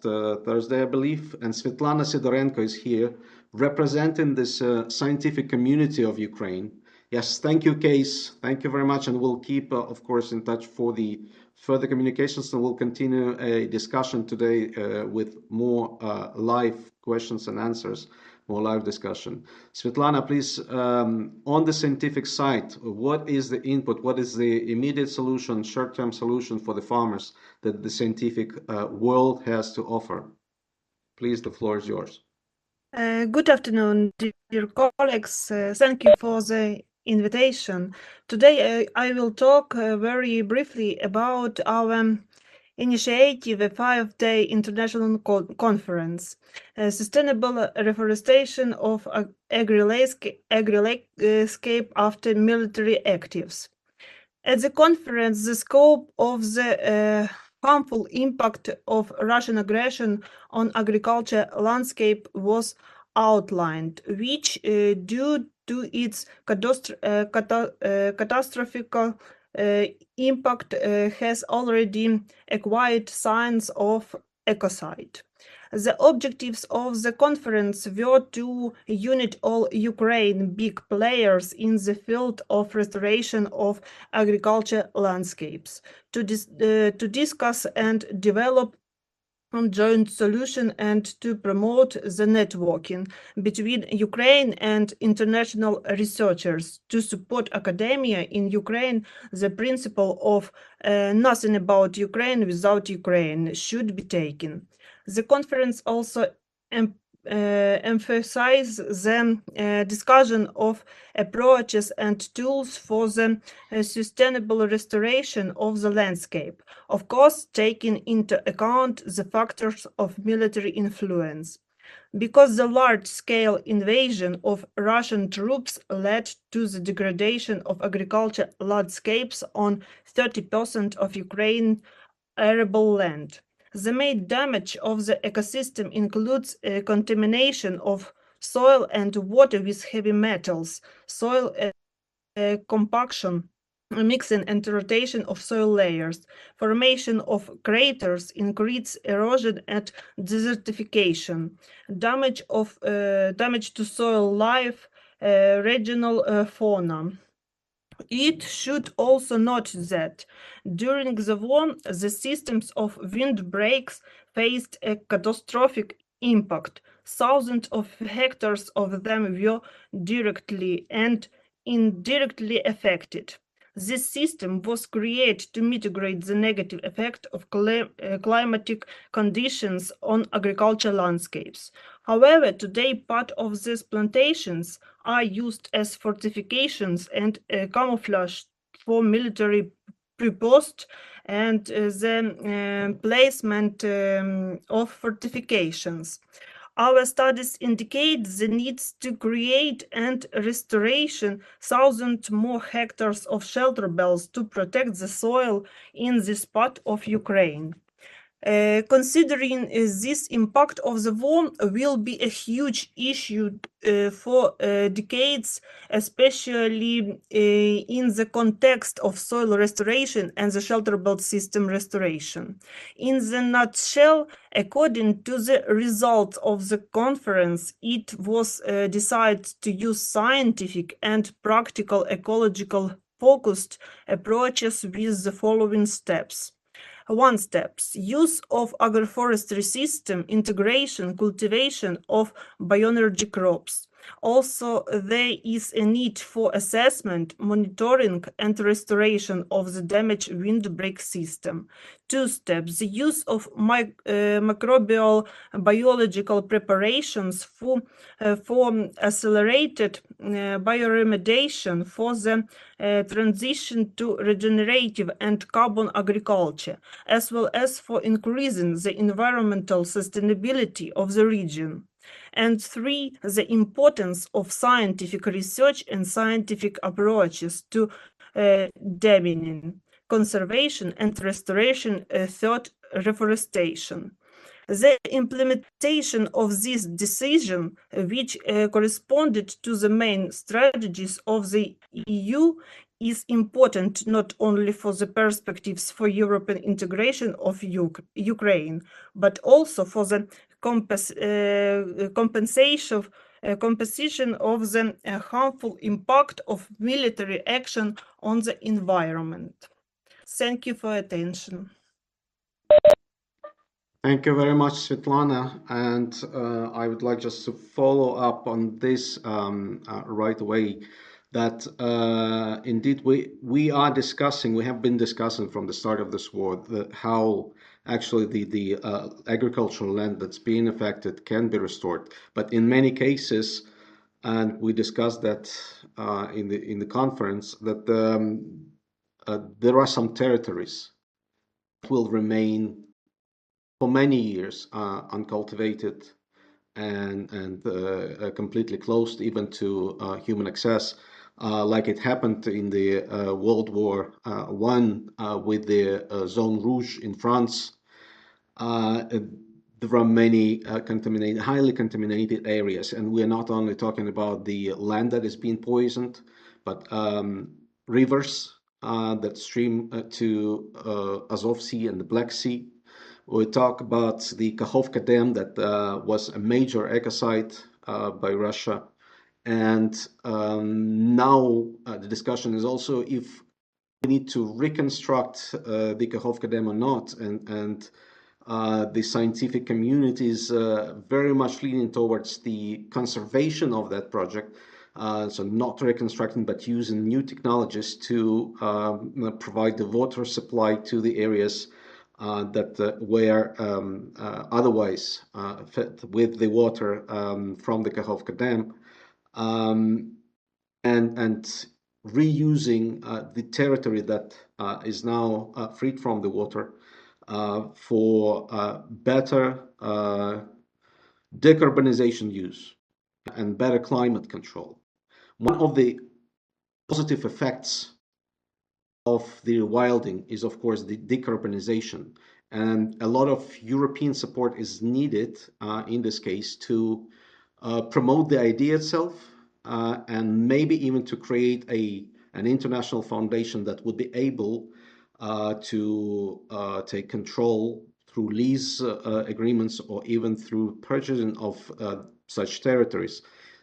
Thursday, I believe. And Svetlana Sidorenko is here representing this scientific community of Ukraine. Yes, thank you, Case. Thank you very much. And we'll keep, of course, in touch for the further communications. And we'll continue a discussion today with more live questions and answers, more live discussion. Svetlana, please, on the scientific side, what is the input? What is the immediate solution, short-term solution for the farmers that the scientific world has to offer? Please, the floor is yours. Good afternoon, dear colleagues. Thank you for the invitation. Today I will talk very briefly about our initiative, a 5-day international conference, Sustainable Reforestation of Agri-Landscape after Military Actives. At the conference, the scope of the harmful impact of Russian aggression on agriculture landscape was outlined, which, due to its catastrophic impact, has already acquired signs of ecocide. The objectives of the conference were to unite all Ukraine big players in the field of restoration of agriculture landscapes, to discuss and develop joint solution and to promote the networking between Ukraine and international researchers, to support academia in Ukraine. The principle of nothing about Ukraine without Ukraine should be taken. The conference also emphasized the discussion of approaches and tools for the sustainable restoration of the landscape, of course taking into account the factors of military influence. because the large-scale invasion of Russian troops led to the degradation of agriculture landscapes on 30% of Ukraine's arable land. The main damage of the ecosystem includes contamination of soil and water with heavy metals, soil compaction, mixing and rotation of soil layers, formation of craters, increased erosion and desertification, damage to soil life, regional fauna. It should also note that during the war, the systems of windbreaks faced a catastrophic impact. Thousands of hectares of them were directly and indirectly affected. This system was created to mitigate the negative effect of climatic conditions on agricultural landscapes. However, today part of these plantations are used as fortifications and camouflage for military purposes and the placement of fortifications. Our studies indicate the needs to create and restoration 1,000 more hectares of shelter belts to protect the soil in this part of Ukraine. Considering this impact of the war will be a huge issue for decades, especially in the context of soil restoration and the shelter belt system restoration. In the nutshell, according to the results of the conference, it was decided to use scientific and practical ecological focused approaches with the following steps. 1 steps: use of agroforestry system, integration, cultivation of bioenergy crops. Also, there is a need for assessment, monitoring, and restoration of the damaged windbreak system. 2 steps: the use of microbial biological preparations for accelerated bioremediation for the transition to regenerative and carbon agriculture, as well as for increasing the environmental sustainability of the region. And 3, the importance of scientific research and scientific approaches to damining, conservation and restoration. 3rd, reforestation. The implementation of this decision, which corresponded to the main strategies of the EU, is important not only for the perspectives for European integration of Ukraine, but also for the composition of the harmful impact of military action on the environment. Thank you for attention. Thank you very much, Svetlana. And I would like just to follow up on this right away, that indeed we have been discussing from the start of this war how actually the agricultural land that's being affected can be restored. But in many cases, and we discussed that in the conference, that there are some territories that will remain for many years uncultivated and completely closed even to human access, like it happened in the World War I with the Zone Rouge in France. There are many highly contaminated areas, and we're not only talking about the land that is being poisoned, but rivers that stream to Azov Sea and the Black Sea. We talk about the Kakhovka Dam that was a major ecocide by Russia. And now the discussion is also if we need to reconstruct the Kakhovka Dam or not. And the scientific community is very much leaning towards the conservation of that project. So not reconstructing, but using new technologies to provide the water supply to the areas that were otherwise fed with the water from the Kakhovka Dam, and reusing the territory that is now freed from the water for better decarbonization use, and better climate control. One of the positive effects of the rewilding is, of course, the decarbonization. And a lot of European support is needed in this case to promote the idea itself and maybe even to create an international foundation that would be able to take control through lease agreements or even through purchasing of such territories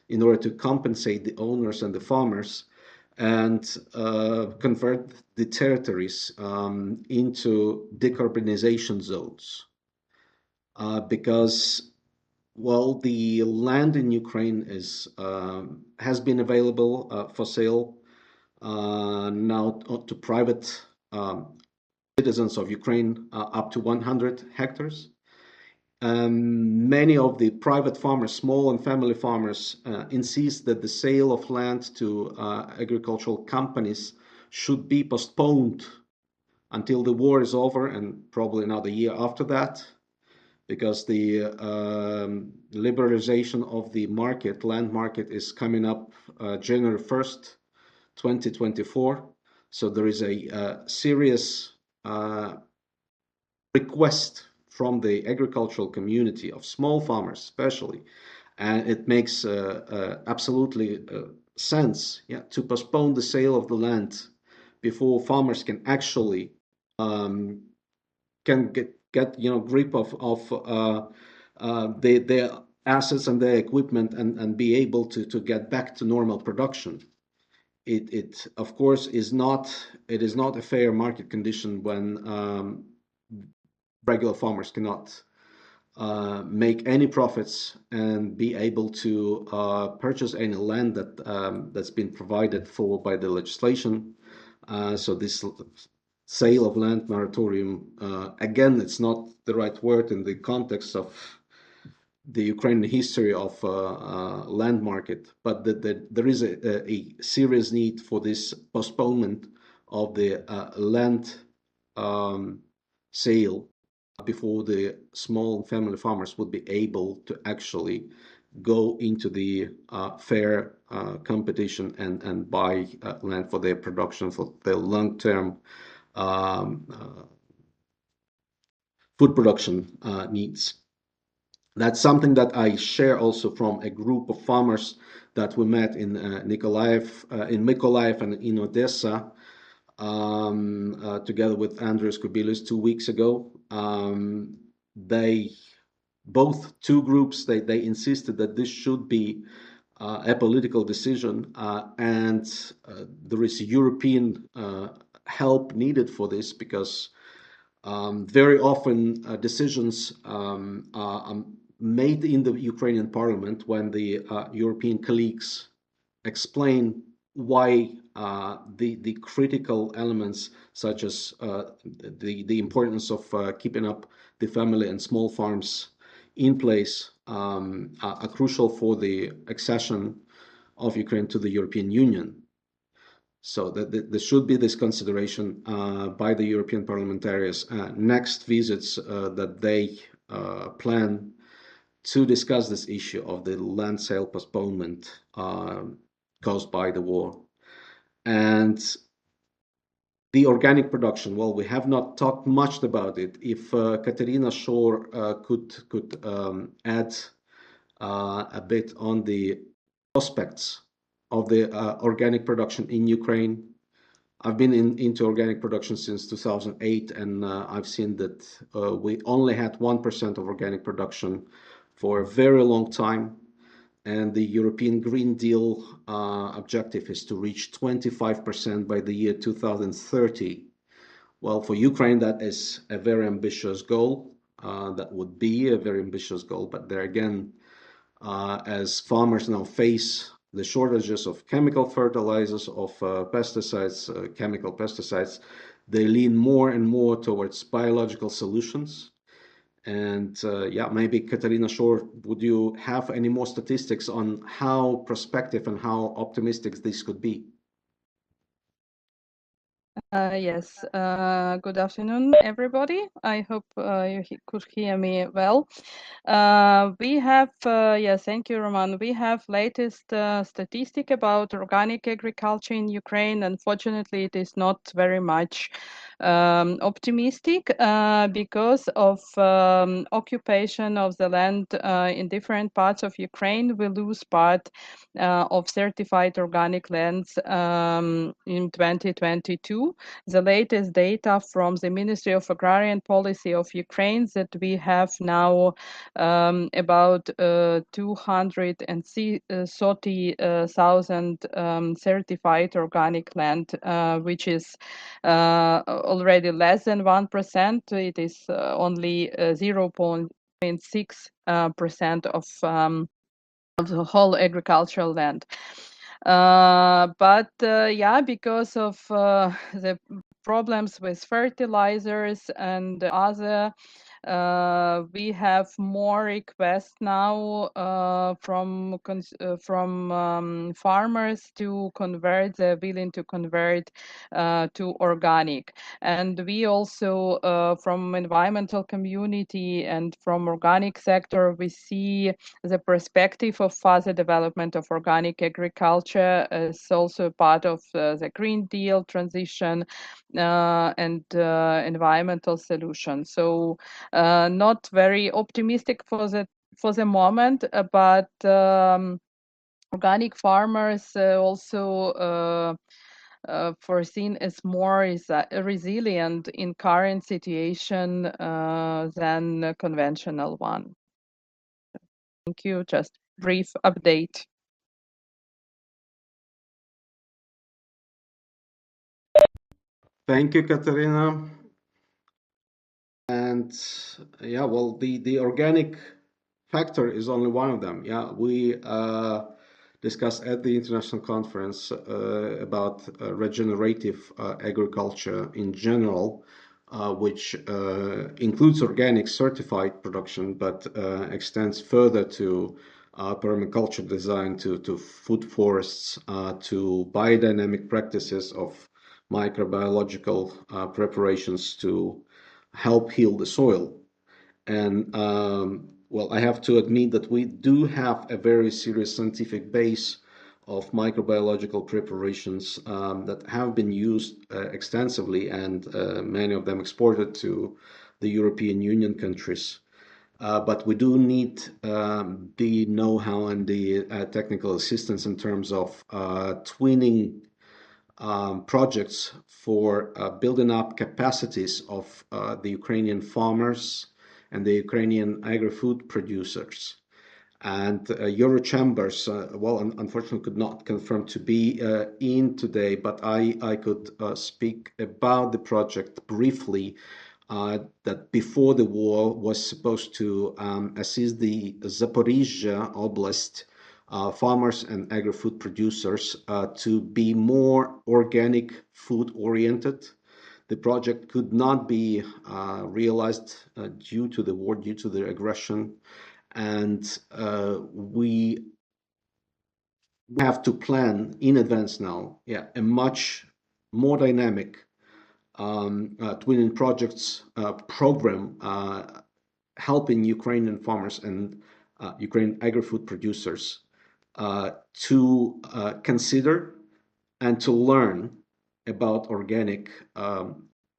in order to compensate the owners and the farmers and convert the territories into decarbonization zones. Because, well, the land in Ukraine has been available for sale now to private citizens of Ukraine up to 100 hectares. Many of the private farmers, small and family farmers, insist that the sale of land to agricultural companies should be postponed until the war is over and probably another year after that, because the liberalization of the market, land market, is coming up January 1st, 2024. So there is a serious request from the agricultural community of small farmers especially, and it makes absolutely sense, to postpone the sale of the land before farmers can actually can get grip of their assets and their equipment and be able to get back to normal production. It of course is not a fair market condition when regular farmers cannot make any profits and be able to purchase any land that's been provided for by the legislation. So this sale of land moratorium, again, it's not the right word in the context of the Ukrainian history of land market, but there is a serious need for this postponement of the land sale before the small family farmers would be able to actually go into the fair competition and buy land for their production, for their long-term food production needs. That's something that I share also from a group of farmers that we met in Mykolaiv and in Odessa, together with Andrius Kubilius 2 weeks ago. Both two groups, they insisted that this should be a political decision, and there is European help needed for this, because very often decisions are made in the Ukrainian parliament when the European colleagues explain why the critical elements, such as the importance of keeping up the family and small farms in place, are crucial for the accession of Ukraine to the European Union. So there should be this consideration by the European parliamentarians next visits that they plan to discuss this issue of the land sale postponement caused by the war. And the organic production, well, we have not talked much about it. If Katerina Shore could add a bit on the prospects of the organic production in Ukraine. I've been into organic production since 2008, and I've seen that we only had 1% of organic production for a very long time. And the European Green Deal objective is to reach 25% by the year 2030. Well, for Ukraine, that is a very ambitious goal. That would be a very ambitious goal. But there again, as farmers now face the shortages of chemical fertilizers, of pesticides, chemical pesticides, they lean more and more towards biological solutions. And maybe Katerina Shore, would you have any more statistics on how prospective and how optimistic this could be? Yes, good afternoon, everybody. I hope you could hear me well. We have, thank you, Roman. We have latest statistic about organic agriculture in Ukraine. Unfortunately, it is not very much optimistic because of occupation of the land in different parts of Ukraine. We lose part of certified organic lands in 2022. The latest data from the Ministry of Agrarian Policy of Ukraine that we have now about 230,000 certified organic land, which is already less than 1%. It is only 0.6% of the whole agricultural land. Because of the problems with fertilizers and other, we have more requests now from farmers to convert. They're willing to convert to organic, and we also from environmental community and from organic sector, we see the perspective of further development of organic agriculture is also part of the Green Deal transition and environmental solutions. So not very optimistic for the moment, but organic farmers also foreseen as more resilient in current situation than a conventional one. Thank you. Just brief update. Thank you, Katerina. And yeah, well, the organic factor is only one of them. Yeah, we discussed at the international conference about regenerative agriculture in general, which includes organic certified production, but extends further to permaculture design, to food forests, to biodynamic practices of microbiological preparations to help heal the soil. And well, I have to admit that we do have a very serious scientific base of microbiological preparations that have been used extensively, and many of them exported to the European Union countries. But we do need the know-how and the technical assistance in terms of twinning projects for building up capacities of the Ukrainian farmers and the Ukrainian agri-food producers. And Eurochambers, well, unfortunately could not confirm to be in today, but I could speak about the project briefly, that before the war was supposed to assist the Zaporizhzhia Oblast farmers and agri-food producers to be more organic food oriented. The project could not be realized due to the war, due to the aggression, and we have to plan in advance now, a much more dynamic twinning projects program helping Ukrainian farmers and Ukrainian agri-food producers to consider and to learn about organic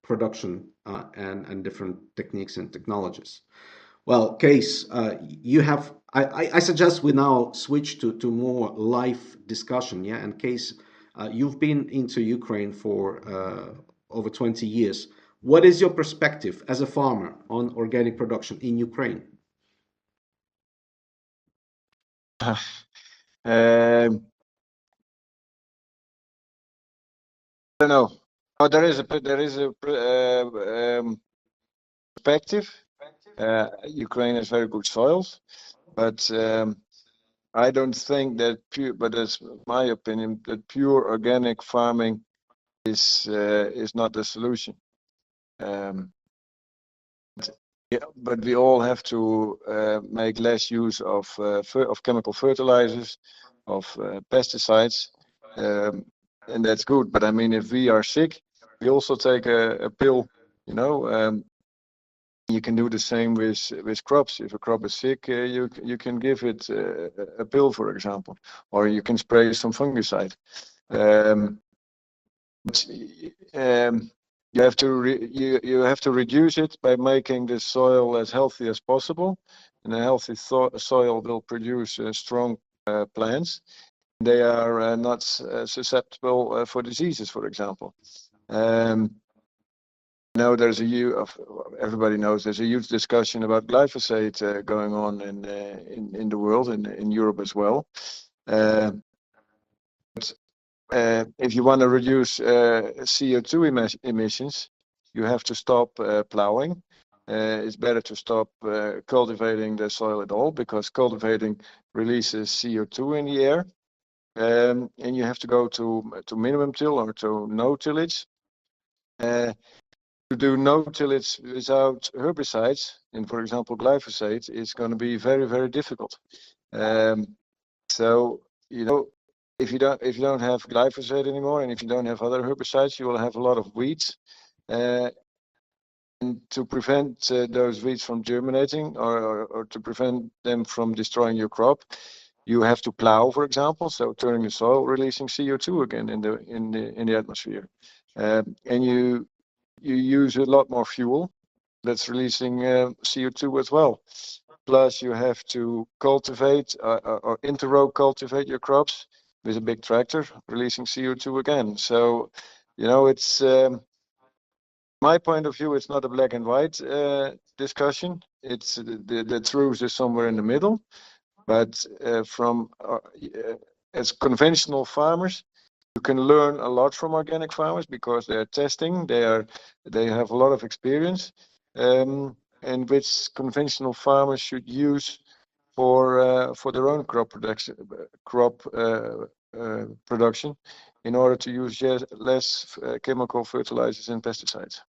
production and different techniques and technologies. Well, Case, you have, I suggest we now switch to more live discussion, and Case, you've been into Ukraine for over 20 years. What is your perspective as a farmer on organic production in Ukraine? I don't know. Oh, there is a perspective. Ukraine has very good soils, but I don't think that pure. But that's my opinion. That pure organic farming is not the solution. But we all have to make less use of chemical fertilizers, of pesticides, and that's good. But I mean, if we are sick, We also take a pill, you know. You can do the same with crops. If a crop is sick, you can give it a pill, for example, or you can spray some fungicide. But you have to reduce it by making the soil as healthy as possible, and a healthy soil will produce strong plants. They are not susceptible for diseases, for example. Now everybody knows there's a huge discussion about glyphosate going on in the world, in Europe as well. But if you want to reduce CO2 emissions, you have to stop plowing. It's better to stop cultivating the soil at all, because cultivating releases CO2 in the air. And you have to go to minimum till or to no tillage. To do no tillage without herbicides, and for example glyphosate, is going to be very, very difficult. So you know, if you don't have glyphosate anymore, and if you don't have other herbicides, you will have a lot of weeds. And to prevent those weeds from germinating, or to prevent them from destroying your crop, you have to plow, for example, so turning the soil, releasing CO2 again in the atmosphere. And you use a lot more fuel that's releasing CO2 as well. Plus, you have to cultivate or interrow cultivate your crops with a big tractor, releasing CO2 again. So, you know, it's my point of view. It's not a black and white discussion. It's the truth is somewhere in the middle. But as conventional farmers, you can learn a lot from organic farmers, because they're testing. They have a lot of experience, and which conventional farmers should use for their own crop production, in order to use less chemical fertilizers and pesticides.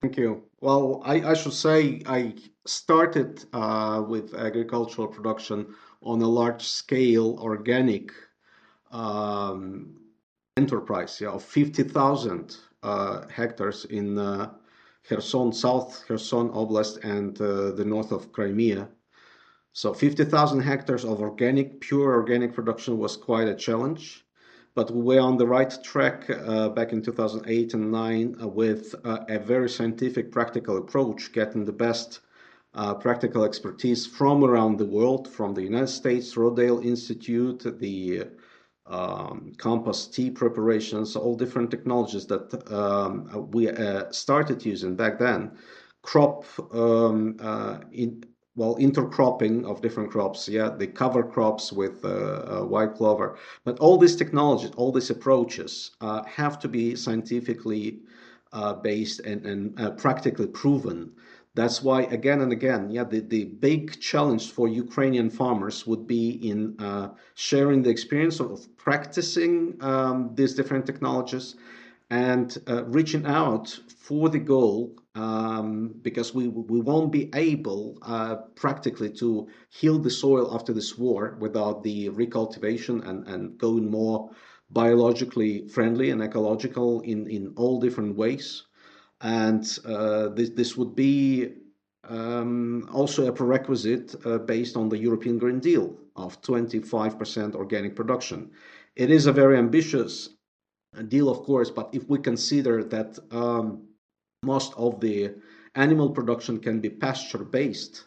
Thank you. Well, I should say I started with agricultural production on a large scale organic enterprise, of 50,000 hectares in Kherson, South Kherson Oblast, and the north of Crimea. So 50,000 hectares of pure organic production was quite a challenge, but we were on the right track back in 2008 and 9 with a very scientific, practical approach, getting the best practical expertise from around the world, from the United States, Rodale Institute, the compost tea preparations, all different technologies that we started using back then. Intercropping of different crops, the cover crops with white clover. But all these technologies, all these approaches have to be scientifically based and practically proven. That's why, again and again, the big challenge for Ukrainian farmers would be in sharing the experience of practicing these different technologies and reaching out for the goal, because we won't be able practically to heal the soil after this war without the recultivation and going more biologically friendly and ecological in all different ways. And this would be also a prerequisite based on the European Green Deal of 25% organic production. It is a very ambitious deal, of course, but if we consider that most of the animal production can be pasture-based,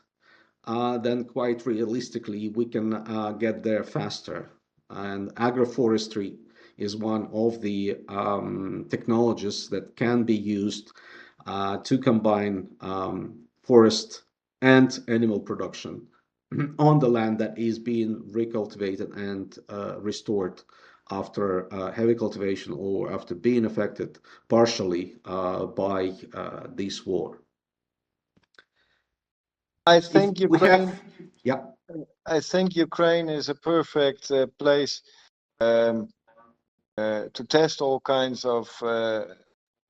then quite realistically we can get there faster. And agroforestry is one of the technologies that can be used to combine forest and animal production on the land that is being recultivated and restored after heavy cultivation or after being affected partially by this war. I think Ukraine. Yeah. I think Ukraine is a perfect place to test all kinds of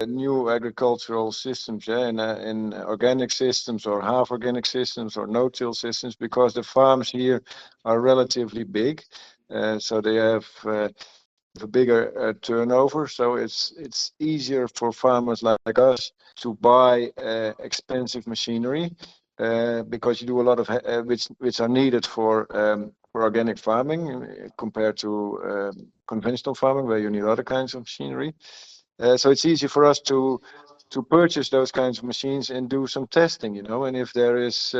new agricultural systems, in organic systems or half organic systems or no-till systems, because the farms here are relatively big, so they have a bigger turnover, so it's easier for farmers like us to buy expensive machinery because you do a lot of which are needed for organic farming compared to conventional farming where you need other kinds of machinery. So it's easy for us to purchase those kinds of machines and do some testing, you know, and if there is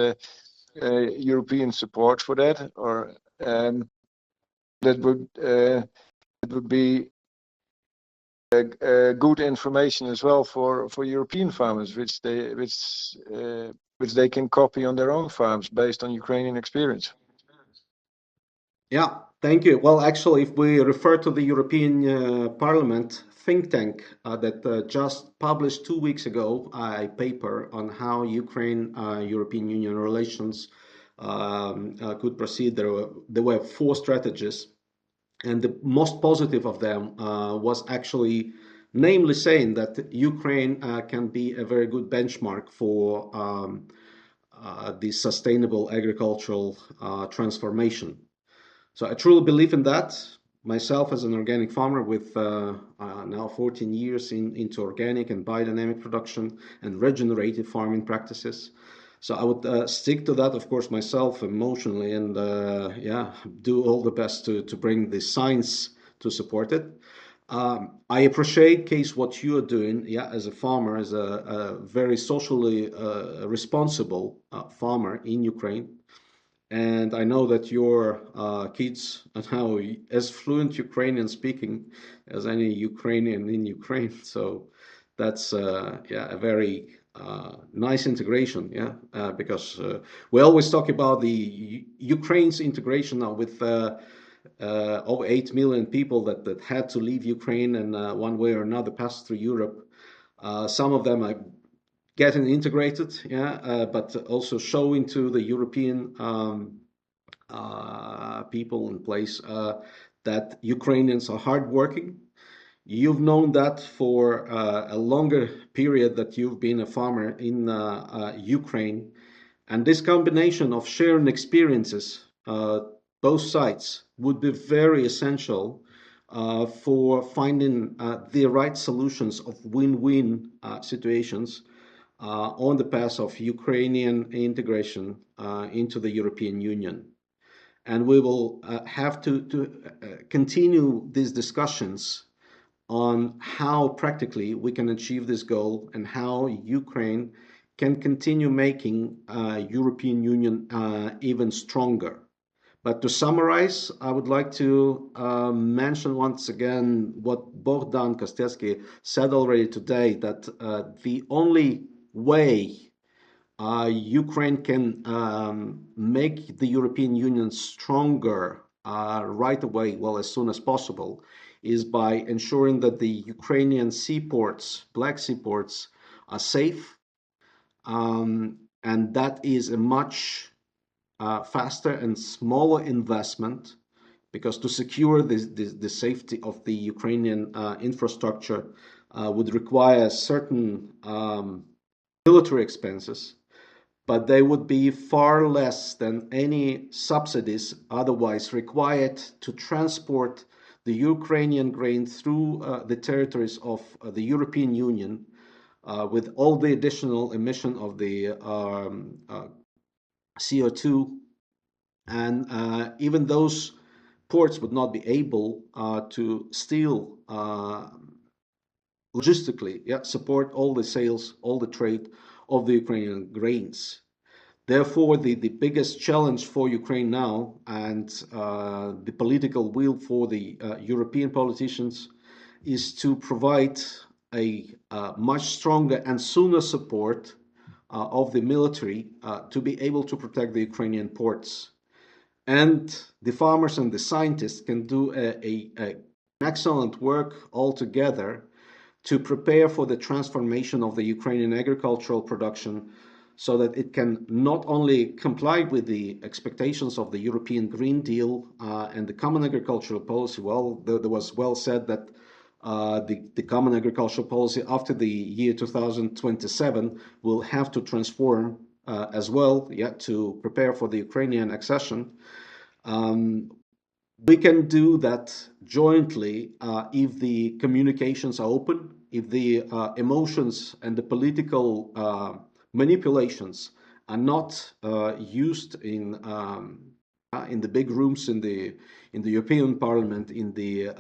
European support for that, or that would be good information as well for European farmers, which they can copy on their own farms based on Ukrainian experience. Yeah, thank you. Well, actually, if we refer to the European Parliament think tank that just published 2 weeks ago a paper on how Ukraine-European Union relations could proceed, there were 4 strategies. And the most positive of them was actually namely saying that Ukraine can be a very good benchmark for the sustainable agricultural transformation. So I truly believe in that. Myself as an organic farmer with now 14 years into organic and biodynamic production and regenerative farming practices. So I would stick to that, of course, myself emotionally, and do all the best to bring the science to support it. I appreciate, Case, what you are doing, as a farmer, as a very socially responsible farmer in Ukraine. And I know that your kids are now as fluent Ukrainian speaking as any Ukrainian in Ukraine. So that's a very nice integration, because we always talk about the Ukraine's integration now with over 8 million people that had to leave Ukraine and one way or another pass through Europe. Some of them are getting integrated, but also showing to the European people in place that Ukrainians are hardworking. You've known that for a longer period that you've been a farmer in Ukraine. And this combination of sharing experiences, both sides, would be very essential for finding the right solutions of win-win situations on the path of Ukrainian integration into the European Union. And we will have to continue these discussions on how practically we can achieve this goal and how Ukraine can continue making European Union even stronger. But to summarize, I would like to mention once again what Bogdan Kostetsky said already today, that the only way Ukraine can make the European Union stronger right away, well, as soon as possible, is by ensuring that the Ukrainian seaports, Black Sea ports, are safe. And that is a much faster and smaller investment, because to secure the safety of the Ukrainian infrastructure would require certain military expenses, but they would be far less than any subsidies otherwise required to transport the Ukrainian grain through the territories of the European Union with all the additional emission of the CO2. And even those ports would not be able to still logistically support all the sales, all the trade of the Ukrainian grains. Therefore, the biggest challenge for Ukraine now, and the political will for the European politicians, is to provide a much stronger and sooner support of the military to be able to protect the Ukrainian ports. And the farmers and the scientists can do an excellent work all together to prepare for the transformation of the Ukrainian agricultural production, so that it can not only comply with the expectations of the European Green Deal and the Common Agricultural Policy. Well, there was well said that the Common Agricultural Policy after the year 2027 will have to transform as well, to prepare for the Ukrainian accession. we can do that jointly if the communications are open, if the emotions and the political manipulations are not used in the big rooms in the European Parliament, in the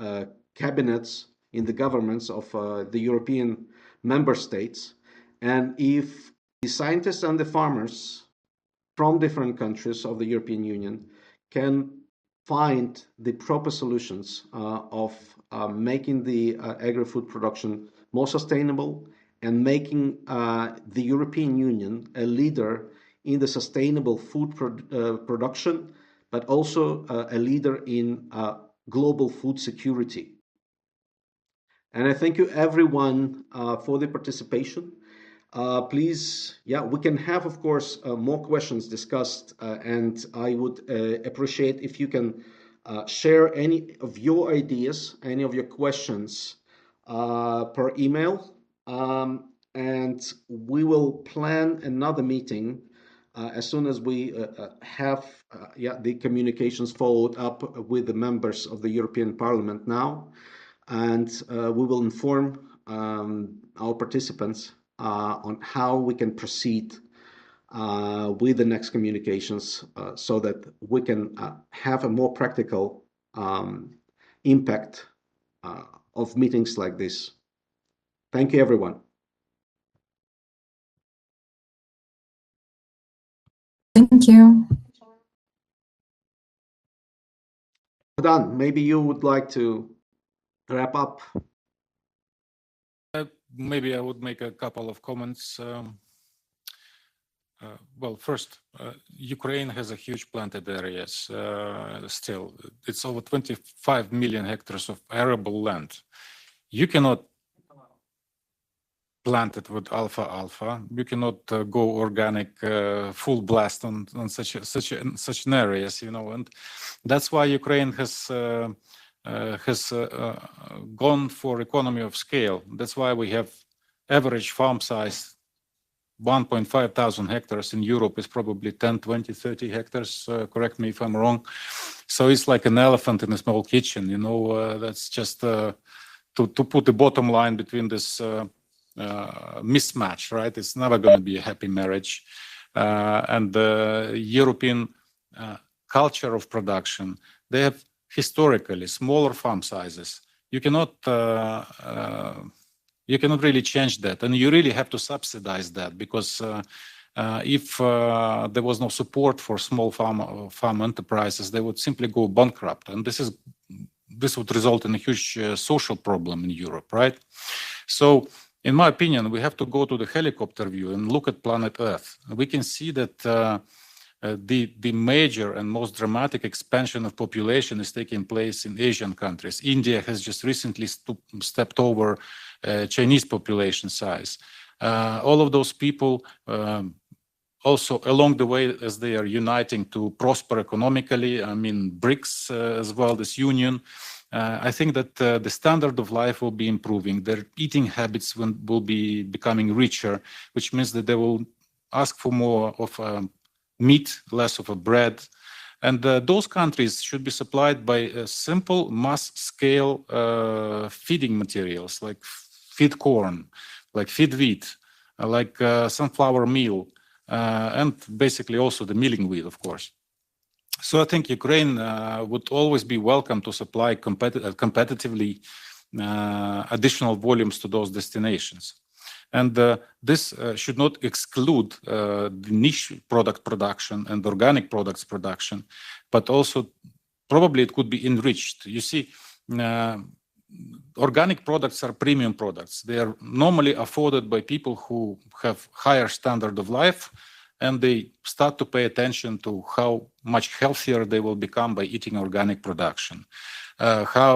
cabinets, in the governments of the European member states, and if the scientists and the farmers from different countries of the European Union can find the proper solutions of making the agri-food production more sustainable and making the European Union a leader in the sustainable food production, but also a leader in global food security. And I thank you everyone for the participation. Please, we can have, of course, more questions discussed, and I would appreciate if you can share any of your ideas, any of your questions per email, and we will plan another meeting as soon as we have the communications followed up with the members of the European Parliament now, and we will inform our participants on how we can proceed with the next communications so that we can have a more practical impact of meetings like this. Thank you, everyone. Thank you. Dan, maybe you would like to wrap up. Maybe I would make a couple of comments. Well, first, Ukraine has a huge planted areas still. It's over 25 million hectares of arable land. You cannot plant it with alfalfa. You cannot go organic full blast on such an areas, you know, and that's why Ukraine has gone for economy of scale. That's why we have average farm size 1,500 hectares. In Europe is probably 10, 20, 30 hectares. Correct me if I'm wrong. So it's like an elephant in a small kitchen, you know. That's just to put the bottom line between this mismatch, right? It's never going to be a happy marriage. And the European culture of production, they have historically smaller farm sizes. You cannot really change that, and you really have to subsidize that, because if there was no support for small farm enterprises, they would simply go bankrupt, and this would result in a huge social problem in Europe, right? So, in my opinion, we have to go to the helicopter view and look at planet Earth. We can see that the major and most dramatic expansion of population is taking place in Asian countries. India has just recently stepped over Chinese population size. All of those people also along the way, as they are uniting to prosper economically, I mean BRICS as well, this union, I think that the standard of life will be improving. Their eating habits will be becoming richer, which means that they will ask for more of meat, less of a bread. And those countries should be supplied by simple mass-scale feeding materials, like feed corn, like feed wheat, like sunflower meal, and basically also the milling wheat, of course. So I think Ukraine would always be welcome to supply competitively additional volumes to those destinations. And this should not exclude the niche product production and organic products production, but also probably it could be enriched. You see, organic products are premium products. They are normally afforded by people who have higher standard of life, and they start to pay attention to how much healthier they will become by eating organic production, how